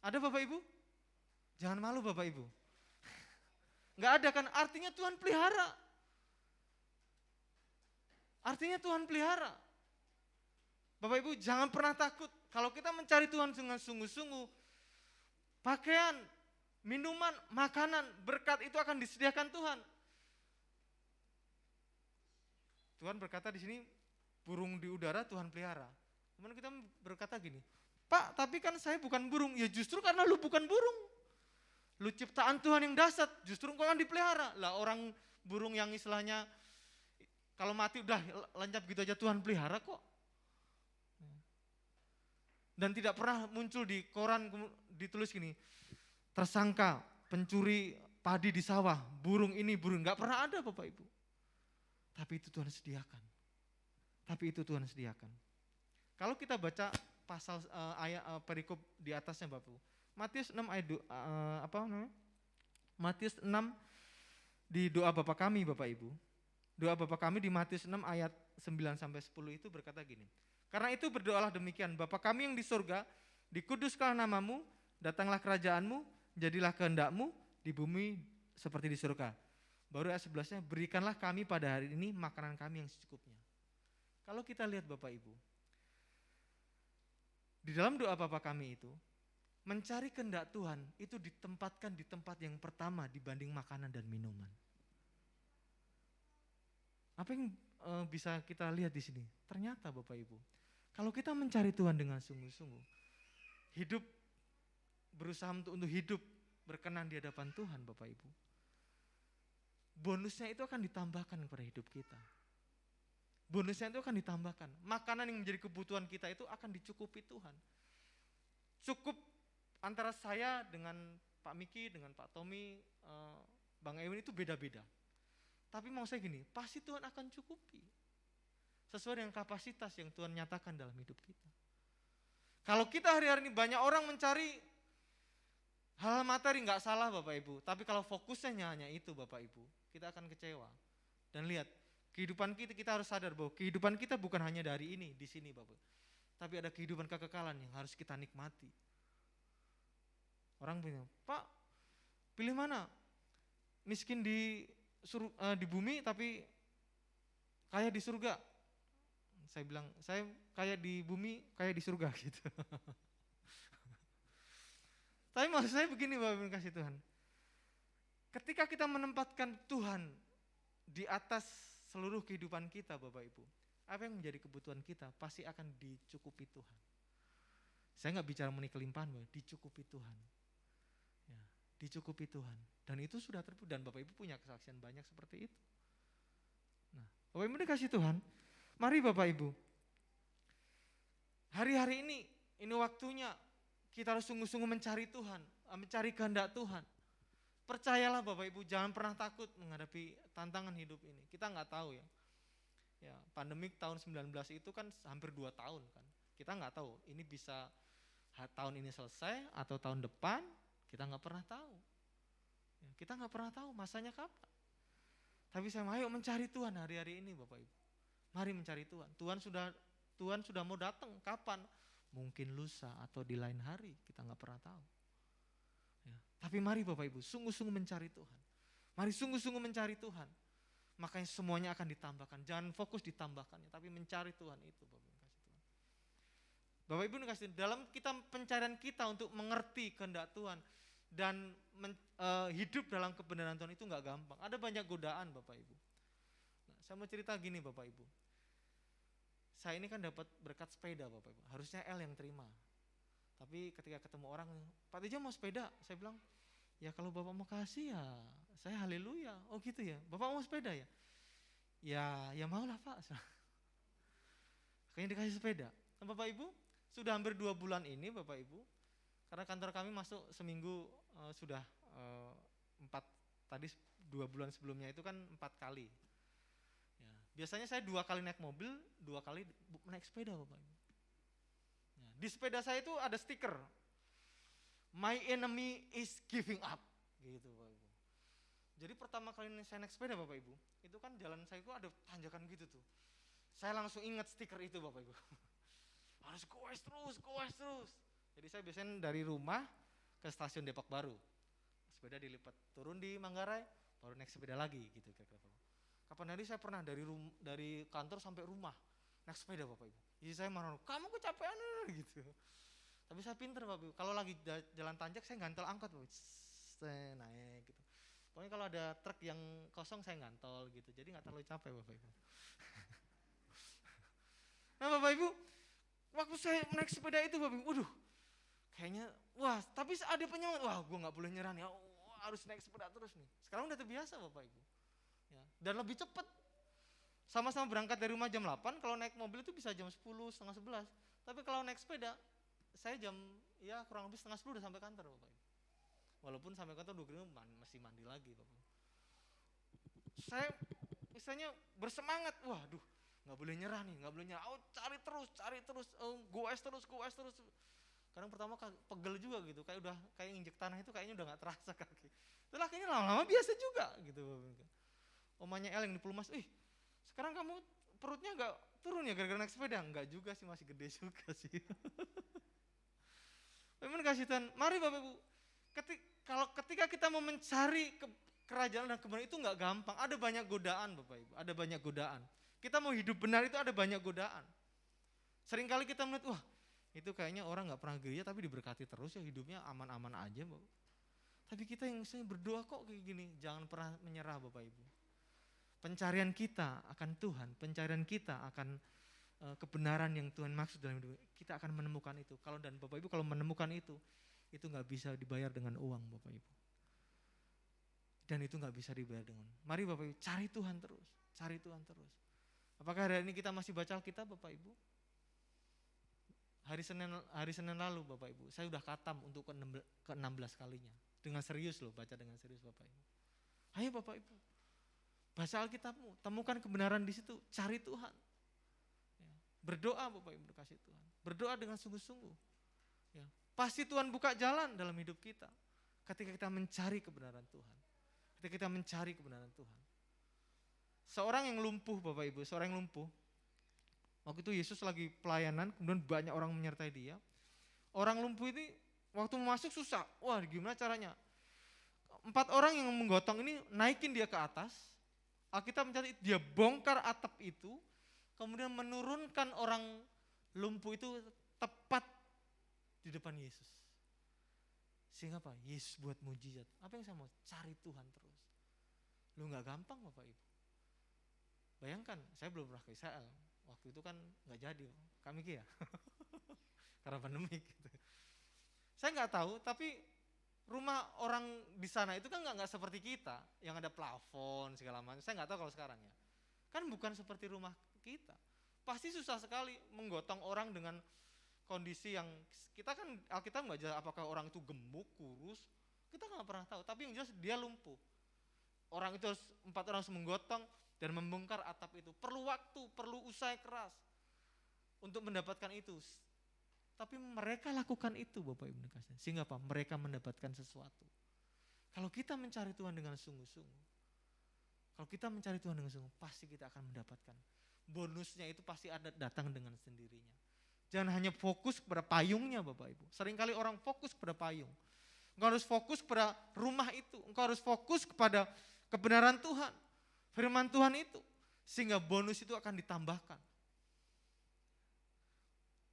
S5: Ada Bapak Ibu? Jangan malu Bapak Ibu. Nggak ada kan? Artinya Tuhan pelihara. Artinya Tuhan pelihara. Bapak Ibu jangan pernah takut. Kalau kita mencari Tuhan dengan sungguh-sungguh, pakaian, minuman, makanan, berkat itu akan disediakan Tuhan. Tuhan berkata di sini, burung di udara Tuhan pelihara. Kemudian kita berkata gini, Pak tapi kan saya bukan burung. Ya justru karena lu bukan burung. Lu ciptaan Tuhan yang dahsyat, justru engkau kan dipelihara. Lah orang burung yang istilahnya kalau mati udah lenyap gitu aja Tuhan pelihara kok. Dan tidak pernah muncul di koran ditulis gini, tersangka pencuri padi di sawah, burung ini burung, gak pernah ada Bapak Ibu. Tapi itu Tuhan sediakan. Tapi itu Tuhan sediakan. Kalau kita baca pasal ayat perikop di atasnya Bapak Ibu, Matius 6 ayat Matius 6 di doa Bapa kami Bapak Ibu. Doa Bapa kami di Matius 6 ayat 9 sampai 10 itu berkata gini. Karena itu berdoalah demikian, Bapa kami yang di surga, dikuduskanlah namamu, datanglah kerajaanmu, jadilah kehendakmu di bumi seperti di surga. Baru ayat 11-nya, berikanlah kami pada hari ini makanan kami yang secukupnya. Kalau kita lihat Bapak Ibu, di dalam doa Bapa kami itu, mencari kehendak Tuhan itu ditempatkan di tempat yang pertama dibanding makanan dan minuman. Apa yang bisa kita lihat di sini? Ternyata Bapak Ibu, kalau kita mencari Tuhan dengan sungguh-sungguh, hidup berusaha untuk hidup berkenan di hadapan Tuhan Bapak Ibu, bonusnya itu akan ditambahkan kepada hidup kita. Bonusnya itu akan ditambahkan. Makanan yang menjadi kebutuhan kita itu akan dicukupi Tuhan. Cukup antara saya dengan Pak Miki, dengan Pak Tommy, Bang Ewin itu beda-beda. Tapi mau saya gini, pasti Tuhan akan cukupi. Sesuai dengan kapasitas yang Tuhan nyatakan dalam hidup kita. Kalau kita hari-hari ini banyak orang mencari hal materi, nggak salah Bapak Ibu. Tapi kalau fokusnya hanya itu Bapak Ibu, kita akan kecewa. Dan lihat, kehidupan kita harus sadar bahwa kehidupan kita bukan hanya dari ini, di sini Bapak. Tapi ada kehidupan kekekalan yang harus kita nikmati. Orang bilang, Pak, pilih mana? Miskin di bumi tapi kaya di surga. Saya bilang, saya kaya di bumi, kaya di surga gitu. Tapi maksud saya begini Bapak Ibu kasih Tuhan. Ketika kita menempatkan Tuhan di atas seluruh kehidupan kita Bapak Ibu, apa yang menjadi kebutuhan kita pasti akan dicukupi Tuhan. Saya nggak bicara mengenai kelimpahan, dicukupi Tuhan. Ya, dicukupi Tuhan. Dan itu sudah terbukti dan Bapak Ibu punya kesaksian banyak seperti itu. Nah, Bapak Ibu dikasih Tuhan, mari Bapak Ibu, hari-hari ini waktunya kita harus sungguh-sungguh mencari Tuhan, mencari kehendak Tuhan. Percayalah Bapak Ibu, jangan pernah takut menghadapi tantangan hidup ini. Kita nggak tahu ya. Ya, pandemik tahun 19 itu kan hampir 2 tahun kan. Kita nggak tahu ini bisa tahun ini selesai atau tahun depan, kita nggak pernah tahu. Ya, kita nggak pernah tahu masanya kapan. Tapi saya ayo mencari Tuhan hari-hari ini Bapak Ibu. Mari mencari Tuhan. Tuhan sudah mau datang kapan? Mungkin lusa atau di lain hari, kita nggak pernah tahu. Ya, tapi mari Bapak Ibu, sungguh-sungguh mencari Tuhan. Mari sungguh-sungguh mencari Tuhan. Makanya semuanya akan ditambahkan. Jangan fokus ditambahkannya, tapi mencari Tuhan itu Bapak Ibu kasih Tuhan. Bapak Ibu kasih dalam kita pencarian kita untuk mengerti kehendak Tuhan dan hidup dalam kebenaran Tuhan itu nggak gampang. Ada banyak godaan Bapak Ibu. Nah, saya mau cerita gini Bapak Ibu. Saya ini kan dapat berkat sepeda Bapak Ibu. Harusnya L yang terima. Tapi ketika ketemu orang, Pak Teja mau sepeda. Saya bilang, ya kalau Bapak mau kasih ya saya haleluya. Oh gitu ya, Bapak mau sepeda ya? Ya maulah Pak. Kayaknya dikasih sepeda. Nah, Bapak Ibu, sudah hampir 2 bulan ini Bapak Ibu. Karena kantor kami masuk seminggu sudah 4, tadi 2 bulan sebelumnya itu kan 4 kali. Ya, biasanya saya 2 kali naik mobil, 2 kali naik sepeda Bapak Ibu. Ya, di sepeda saya itu ada stiker, my enemy is giving up, gitu Bapak Ibu. Jadi pertama kali saya naik sepeda Bapak Ibu, itu kan jalan saya itu ada tanjakan gitu tuh. Saya langsung ingat stiker itu Bapak Ibu. Harus goes terus. Jadi saya biasanya dari rumah ke stasiun Depok Baru, sepeda dilipat, turun di Manggarai, baru naik sepeda lagi gitu kira-kira. Kapan hari saya pernah dari kantor sampai rumah naik sepeda Bapak Ibu. Jadi saya marah, kamu kecapean gitu. Tapi saya pinter Bapak Ibu, kalau lagi jalan tanjak saya gantel angkot Bapak Ibu. Saya naik gitu. Pokoknya kalau ada truk yang kosong saya gantol gitu, jadi nggak terlalu capek Bapak Ibu. Nah Bapak Ibu, waktu saya naik sepeda itu Bapak Ibu, waduh, kayaknya, wah tapi ada penyemangat, wah gue nggak boleh nyerah nih, harus naik sepeda terus nih. Sekarang udah terbiasa Bapak Ibu. Ya, dan lebih cepat. Sama-sama berangkat dari rumah jam 8, kalau naik mobil itu bisa jam 10, setengah 11. Tapi kalau naik sepeda, saya kurang lebih setengah 10 udah sampai kantor Bapak Ibu. Walaupun sampai kantor 2 kilo masih mandi lagi Bapak Ibu. Saya misalnya bersemangat, waduh nggak boleh nyerah nih, nggak boleh nyerah, cari terus, goes terus. Kadang pertama pegel juga gitu, kayak injek tanah itu kayaknya udah nggak terasa kaki. Setelah akhirnya lama-lama biasa juga gitu Bapak Ibu. Omanya El yang di Pelumas, sekarang kamu perutnya nggak turun ya gara-gara naik sepeda? Enggak juga sih, masih gede juga sih. Memang kasih Tuhan, mari Bapak Ibu, ketika kita mau mencari kerajaan dan kebenaran itu nggak gampang, ada banyak godaan Bapak Ibu, ada banyak godaan. Kita mau hidup benar itu ada banyak godaan. Seringkali kita melihat, wah itu kayaknya orang nggak pernah gereja tapi diberkati terus ya hidupnya aman-aman aja Bapak. Tapi kita yang berdoa kok kayak gini, jangan pernah menyerah Bapak Ibu. Pencarian kita akan Tuhan, pencarian kita akan kebenaran yang Tuhan maksud dalam hidup kita akan menemukan itu. Dan Bapak Ibu kalau menemukan itu nggak bisa dibayar dengan uang Bapak Ibu. Dan itu nggak bisa dibayar dengan. Mari Bapak Ibu cari Tuhan terus. Apakah hari ini kita masih baca Alkitab Bapak Ibu? Hari Senin lalu Bapak Ibu, saya udah khatam untuk ke-16 kalinya. Dengan serius loh, baca dengan serius Bapak Ibu. Ayo Bapak Ibu, baca Alkitabmu, temukan kebenaran di situ, cari Tuhan. Ya. Berdoa Bapak Ibu kasih Tuhan. Berdoa dengan sungguh-sungguh. Ya, pasti Tuhan buka jalan dalam hidup kita ketika kita mencari kebenaran Tuhan. Ketika kita mencari kebenaran Tuhan. Seorang yang lumpuh Bapak Ibu, seorang yang lumpuh. Waktu itu Yesus lagi pelayanan, kemudian banyak orang menyertai dia. Orang lumpuh ini waktu masuk susah. Wah, gimana caranya? 4 orang yang menggotong ini naikin dia ke atas. Alkitab mencatat dia bongkar atap itu, kemudian menurunkan orang lumpuh itu tepat di depan Yesus. Sehingga apa? Yesus buat mujizat. Apa yang saya mau? Cari Tuhan terus. Lu gak gampang Bapak Ibu. Bayangkan, saya belum pernah ke Israel. Waktu itu kan gak jadi, kami ya. Karena pandemi gitu. Saya gak tahu, tapi rumah orang di sana itu kan nggak seperti kita yang ada plafon segala macam. Saya nggak tahu kalau sekarang ya. Kan bukan seperti rumah kita. Pasti susah sekali menggotong orang dengan kondisi yang kita kan Alkitab nggak jelas apakah orang itu gemuk, kurus. Kita nggak pernah tahu. Tapi yang jelas dia lumpuh. Orang itu 4 orang harus menggotong dan membongkar atap itu. Perlu waktu, perlu usaha keras untuk mendapatkan itu. Tapi mereka lakukan itu Bapak Ibu dikasih. Sehingga apa? Mereka mendapatkan sesuatu. Kalau kita mencari Tuhan dengan sungguh-sungguh. Kalau kita mencari Tuhan dengan sungguh, pasti kita akan mendapatkan. Bonusnya itu pasti ada datang dengan sendirinya. Jangan hanya fokus kepada payungnya Bapak Ibu. Seringkali orang fokus kepada payung. Engkau harus fokus kepada rumah itu. Engkau harus fokus kepada kebenaran Tuhan. Firman Tuhan itu. Sehingga bonus itu akan ditambahkan.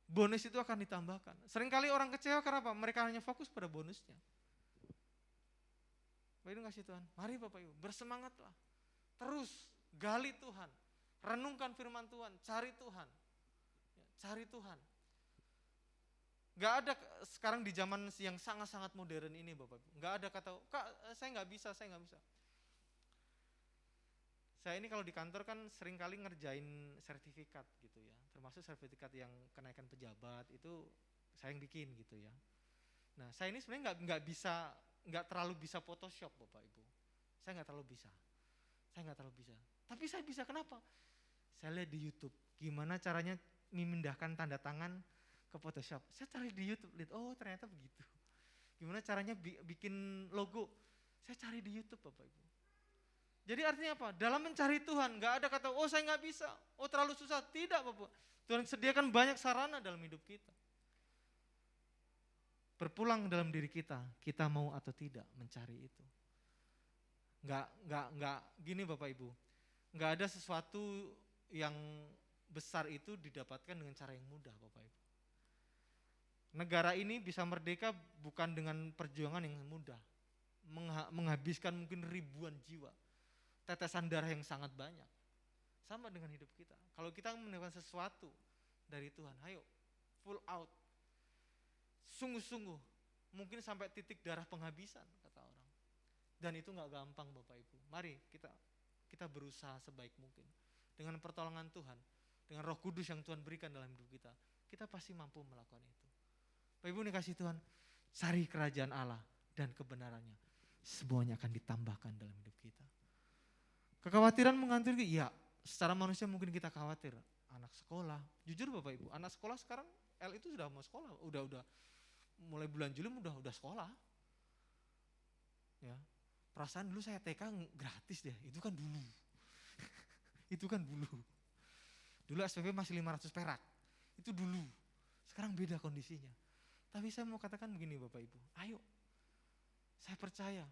S5: Bonus itu akan ditambahkan. Seringkali orang kecewa karena apa? Mereka hanya fokus pada bonusnya. Bapak Ibu kasih Tuhan, mari Bapak Ibu bersemangatlah. Terus gali Tuhan, renungkan firman Tuhan, cari Tuhan. Ya, cari Tuhan. Gak ada sekarang di zaman yang sangat-sangat modern ini Bapak Ibu. Gak ada kata, Kak saya gak bisa. Saya ini kalau di kantor kan seringkali ngerjain sertifikat gitu ya. Termasuk sertifikat yang kenaikan pejabat itu saya yang bikin gitu ya. Nah saya ini sebenarnya nggak terlalu bisa Photoshop Bapak Ibu. Saya nggak terlalu bisa. Tapi saya bisa, kenapa? Saya lihat di YouTube gimana caranya memindahkan tanda tangan ke Photoshop. Saya cari di YouTube, lihat oh ternyata begitu. Gimana caranya bikin logo. Saya cari di YouTube Bapak Ibu. Jadi artinya apa? Dalam mencari Tuhan, gak ada kata, oh saya gak bisa, oh terlalu susah. Tidak Bapak, Tuhan sediakan banyak sarana dalam hidup kita. Berpulang dalam diri kita mau atau tidak mencari itu. Gak gini Bapak Ibu, gak ada sesuatu yang besar itu didapatkan dengan cara yang mudah Bapak Ibu. Negara ini bisa merdeka bukan dengan perjuangan yang mudah, menghabiskan mungkin ribuan jiwa. Tetesan darah yang sangat banyak. Sama dengan hidup kita. Kalau kita mendapatkan sesuatu dari Tuhan, ayo full out. Sungguh-sungguh, mungkin sampai titik darah penghabisan kata orang. Dan itu gak gampang Bapak Ibu. Mari kita berusaha sebaik mungkin. Dengan pertolongan Tuhan, dengan Roh Kudus yang Tuhan berikan dalam hidup kita pasti mampu melakukan itu. Bapak Ibu dikasih Tuhan, cari kerajaan Allah dan kebenarannya. Semuanya akan ditambahkan dalam hidup kita. Kekhawatiran menghantui, ya secara manusia mungkin kita khawatir. Anak sekolah, jujur Bapak Ibu, anak sekolah sekarang L itu sudah mau sekolah, udah mulai bulan Juli udah sekolah. Ya, perasaan dulu saya TK gratis deh, itu kan dulu. Dulu SPP masih 500 perak, itu dulu. Sekarang beda kondisinya. Tapi saya mau katakan begini Bapak Ibu, ayo, saya percaya.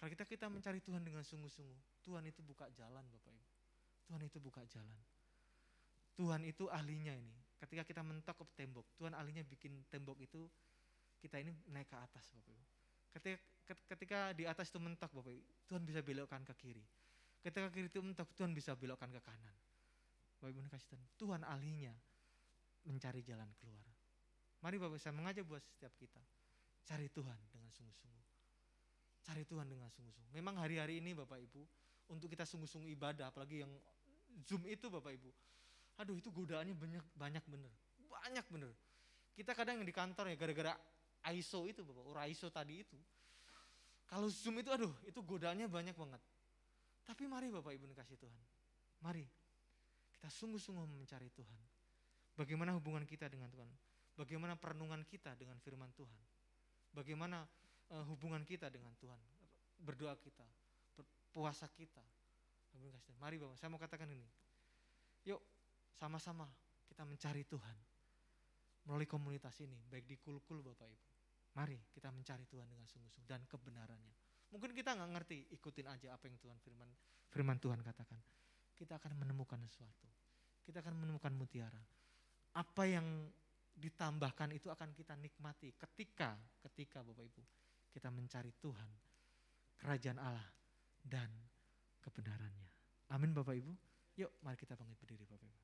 S5: Kalau kita mencari Tuhan dengan sungguh-sungguh, Tuhan itu buka jalan Bapak Ibu. Tuhan itu buka jalan. Tuhan itu ahlinya ini. Ketika kita mentok ke tembok, Tuhan ahlinya bikin tembok itu kita ini naik ke atas Bapak Ibu. Ketika di atas itu mentok Bapak Ibu, Tuhan bisa belokkan ke kiri. Ketika kiri itu mentok, Tuhan bisa belokkan ke kanan. Bapak Ibu kasih Tuhan ahlinya mencari jalan keluar. Mari Bapak saya mengajak buat setiap kita, cari Tuhan dengan sungguh-sungguh. Cari Tuhan dengan sungguh-sungguh. Memang hari-hari ini Bapak Ibu, untuk kita sungguh-sungguh ibadah, apalagi yang Zoom itu Bapak Ibu, aduh itu godaannya banyak bener. Kita kadang yang di kantor ya gara-gara ISO itu Bapak, ISO tadi itu. Kalau Zoom itu aduh itu godaannya banyak banget. Tapi mari Bapak Ibu dikasih Tuhan, mari kita sungguh-sungguh mencari Tuhan. Bagaimana hubungan kita dengan Tuhan? bagaimana perenungan kita dengan firman Tuhan. Bagaimana hubungan kita dengan Tuhan, berdoa kita, puasa kita. Mari Bapak, saya mau katakan ini. Yuk sama-sama kita mencari Tuhan melalui komunitas ini, baik di Kulkul Bapak Ibu. Mari kita mencari Tuhan dengan sungguh-sungguh dan kebenarannya. Mungkin kita nggak ngerti, ikutin aja apa yang firman Tuhan katakan. Kita akan menemukan sesuatu. Kita akan menemukan mutiara. Apa yang ditambahkan itu akan kita nikmati ketika Bapak Ibu kita mencari Tuhan, kerajaan Allah dan kebenarannya. Amin Bapak Ibu. Yuk mari kita bangkit berdiri Bapak Ibu.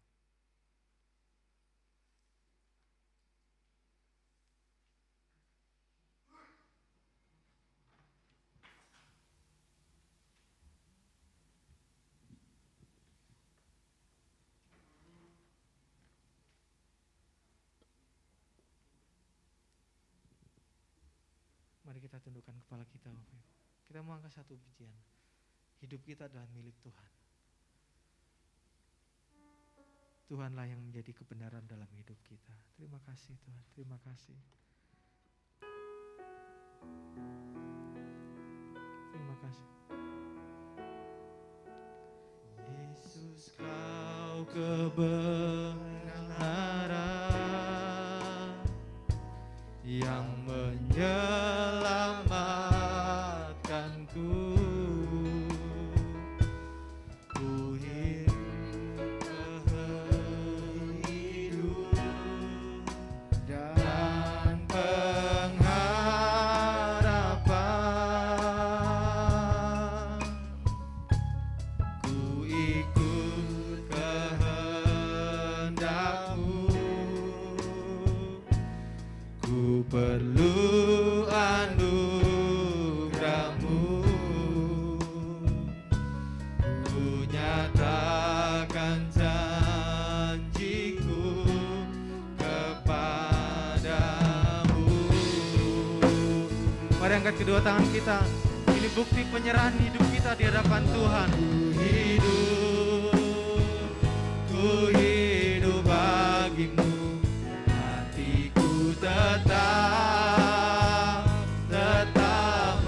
S5: Mari kita tundukkan kepala kita Bapak Ibu. Kita mau angkat satu pujian. Hidup kita adalah milik Tuhan. Tuhanlah yang menjadi kebenaran dalam hidup kita. Terima kasih Tuhan, terima kasih. Terima kasih. Yesus kau kebenaran yang menyelamatkanku. Ku hidup dan pengharapan. Ku ikut kehendak-Mu. Ku perlu anugerah-Mu. Ku nyatakan janjiku kepadamu. Mari angkat kedua tangan kita. Ini bukti penyerahan hidup kita di hadapan Tuhan. Ku hidup bagimu. Hatiku tetap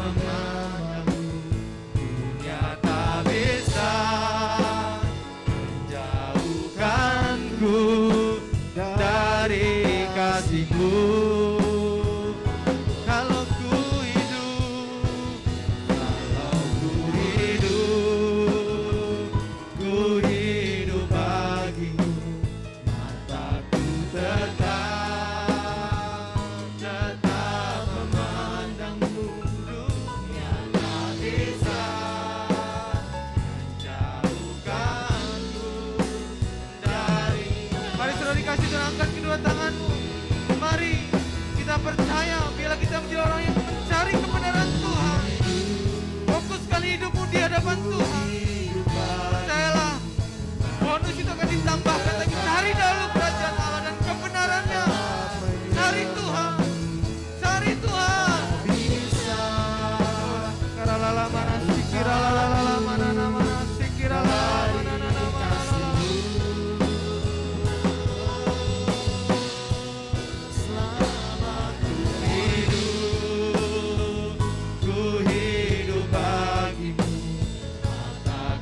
S5: memandangmu. Dunia tak bisa menjauhkanku dari kasih-Mu. Kalau ku hidup bagimu. Mataku tetap memandangmu. Dunia tak bisa menjauhkanku dari. Mari saudara dikasih Tuhan, angkat kedua tanganmu. Mari kita percaya bila kita menjadi orang yang mencari kebenaran Tuhan. Fokuskan hidupmu di hadapan Tuhan. Percayalah, bonus itu akan ditambahkan lagi. Cari dahulu kerajaan Allah dan kebenarannya. Cari Tuhan, cari Tuhan. Karalala mana sikiralala mana mana sikiralala mana mana. Ku hidup bagimu. Mataku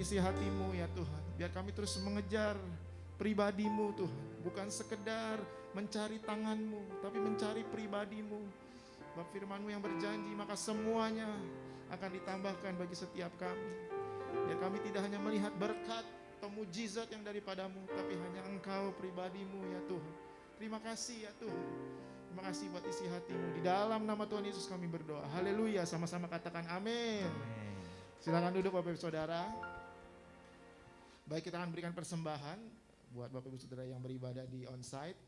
S3: isi hatimu ya Tuhan. Biar kami terus mengejar pribadimu Tuhan. Bukan sekedar mencari tanganmu, tapi mencari pribadimu. Bab firmanmu yang berjanji, maka semuanya akan ditambahkan bagi setiap kami. Biar kami tidak hanya melihat berkat atau mujizat yang daripadamu, tapi hanya Engkau pribadimu ya Tuhan. Terima kasih ya Tuhan. Terima kasih buat isi hatimu. Di dalam nama Tuhan Yesus kami berdoa. Haleluya, sama-sama katakan amin. Silakan duduk Bapak Ibu Saudara. Baik, kita akan berikan persembahan buat Bapak Ibu Saudara yang beribadah di onsite.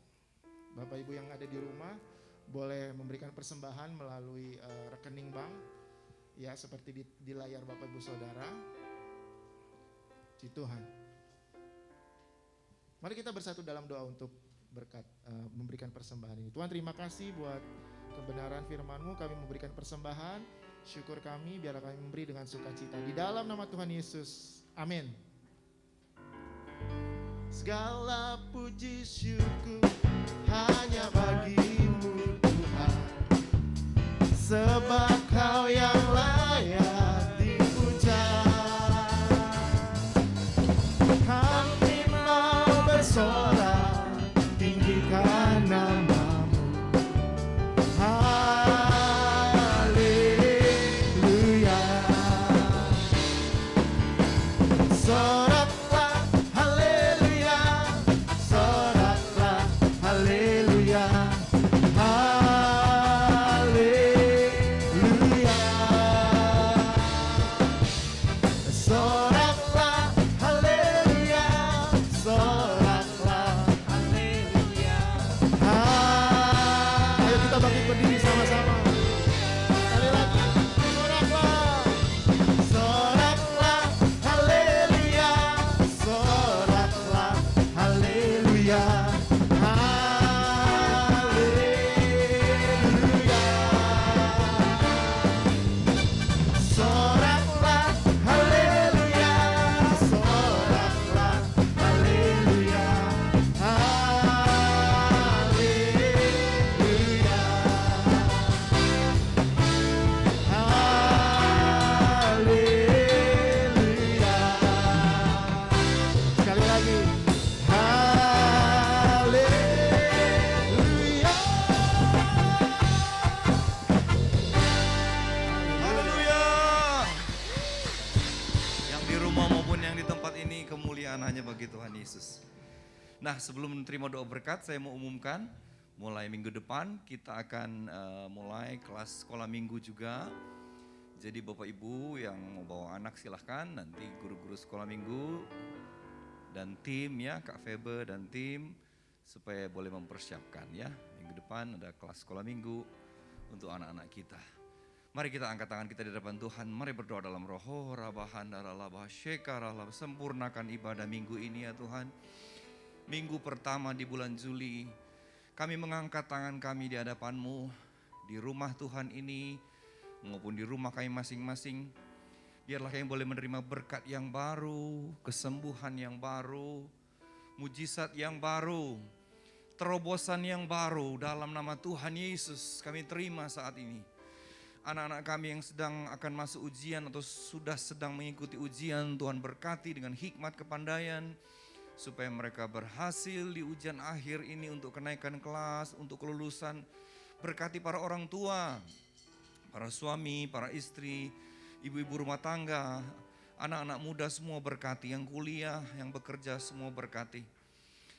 S3: Bapak Ibu yang ada di rumah boleh memberikan persembahan melalui rekening bank. Ya, seperti di layar Bapak Ibu Saudara. Puji Tuhan. Mari kita bersatu dalam doa untuk berkat memberikan persembahan ini. Tuhan, terima kasih buat kebenaran firman-Mu. Kami memberikan persembahan, syukur kami biar kami memberi dengan sukacita. Di dalam nama Tuhan Yesus. Amin. Segala puji syukur hanya bagi-Mu Tuhan, sebab Kau yang layak dipuja. Kami mau bersorak tinggikan nama-Mu. Haleluya. Soraklah haleluya, soraklah haleluya, haleluya. Soraklah haleluya, soraklah haleluya. Ayo kita bangkit berdiri sama-sama. Sekali lagi, soraklah. Soraklah haleluya, soraklah haleluya, haleluya. Soraklah haleluya, soraklah haleluya, haleluya, haleluya. Sekali lagi, haleluya.
S5: Haleluya. Yang di rumah maupun yang di tempat ini, kemuliaan hanya bagi Tuhan Yesus. Nah, sebelum menerima doa berkat, saya mau umumkan mulai minggu depan kita akan mulai kelas sekolah minggu juga. Jadi Bapak Ibu yang mau bawa anak silahkan, nanti guru-guru sekolah minggu dan tim ya, Kak Febe dan tim, supaya boleh mempersiapkan ya. Minggu depan ada kelas sekolah minggu untuk anak-anak kita. Mari kita angkat tangan kita di hadapan Tuhan. Mari berdoa dalam roh. Sempurnakan ibadah minggu ini ya Tuhan. Minggu pertama di bulan Juli, kami mengangkat tangan kami di hadapan-Mu. Di rumah Tuhan ini, maupun di rumah kami masing-masing. Biarlah kami boleh menerima berkat yang baru, kesembuhan yang baru, mujizat yang baru, terobosan yang baru dalam nama Tuhan Yesus kami terima saat ini. Anak-anak kami yang sedang akan masuk ujian atau sudah sedang mengikuti ujian, Tuhan berkati dengan hikmat kepandaian, supaya mereka berhasil di ujian akhir ini untuk kenaikan kelas, untuk kelulusan. Berkati para orang tua, para suami, para istri, ibu-ibu rumah tangga, anak-anak muda semua berkati, yang kuliah, yang bekerja semua berkati.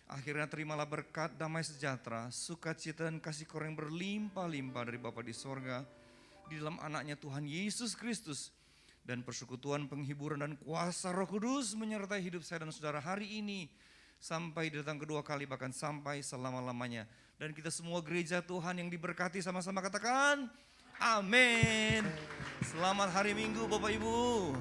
S5: Akhirnya terimalah berkat damai sejahtera, sukacita dan kasih karunia yang berlimpah-limpah dari Bapa di sorga, di dalam anaknya Tuhan Yesus Kristus. Dan persekutuan, penghiburan dan kuasa Roh Kudus menyertai hidup saya dan saudara hari ini sampai datang kedua kali, bahkan sampai selama-lamanya. Dan kita semua gereja Tuhan yang diberkati sama-sama katakan amin. Selamat hari Minggu Bapak Ibu.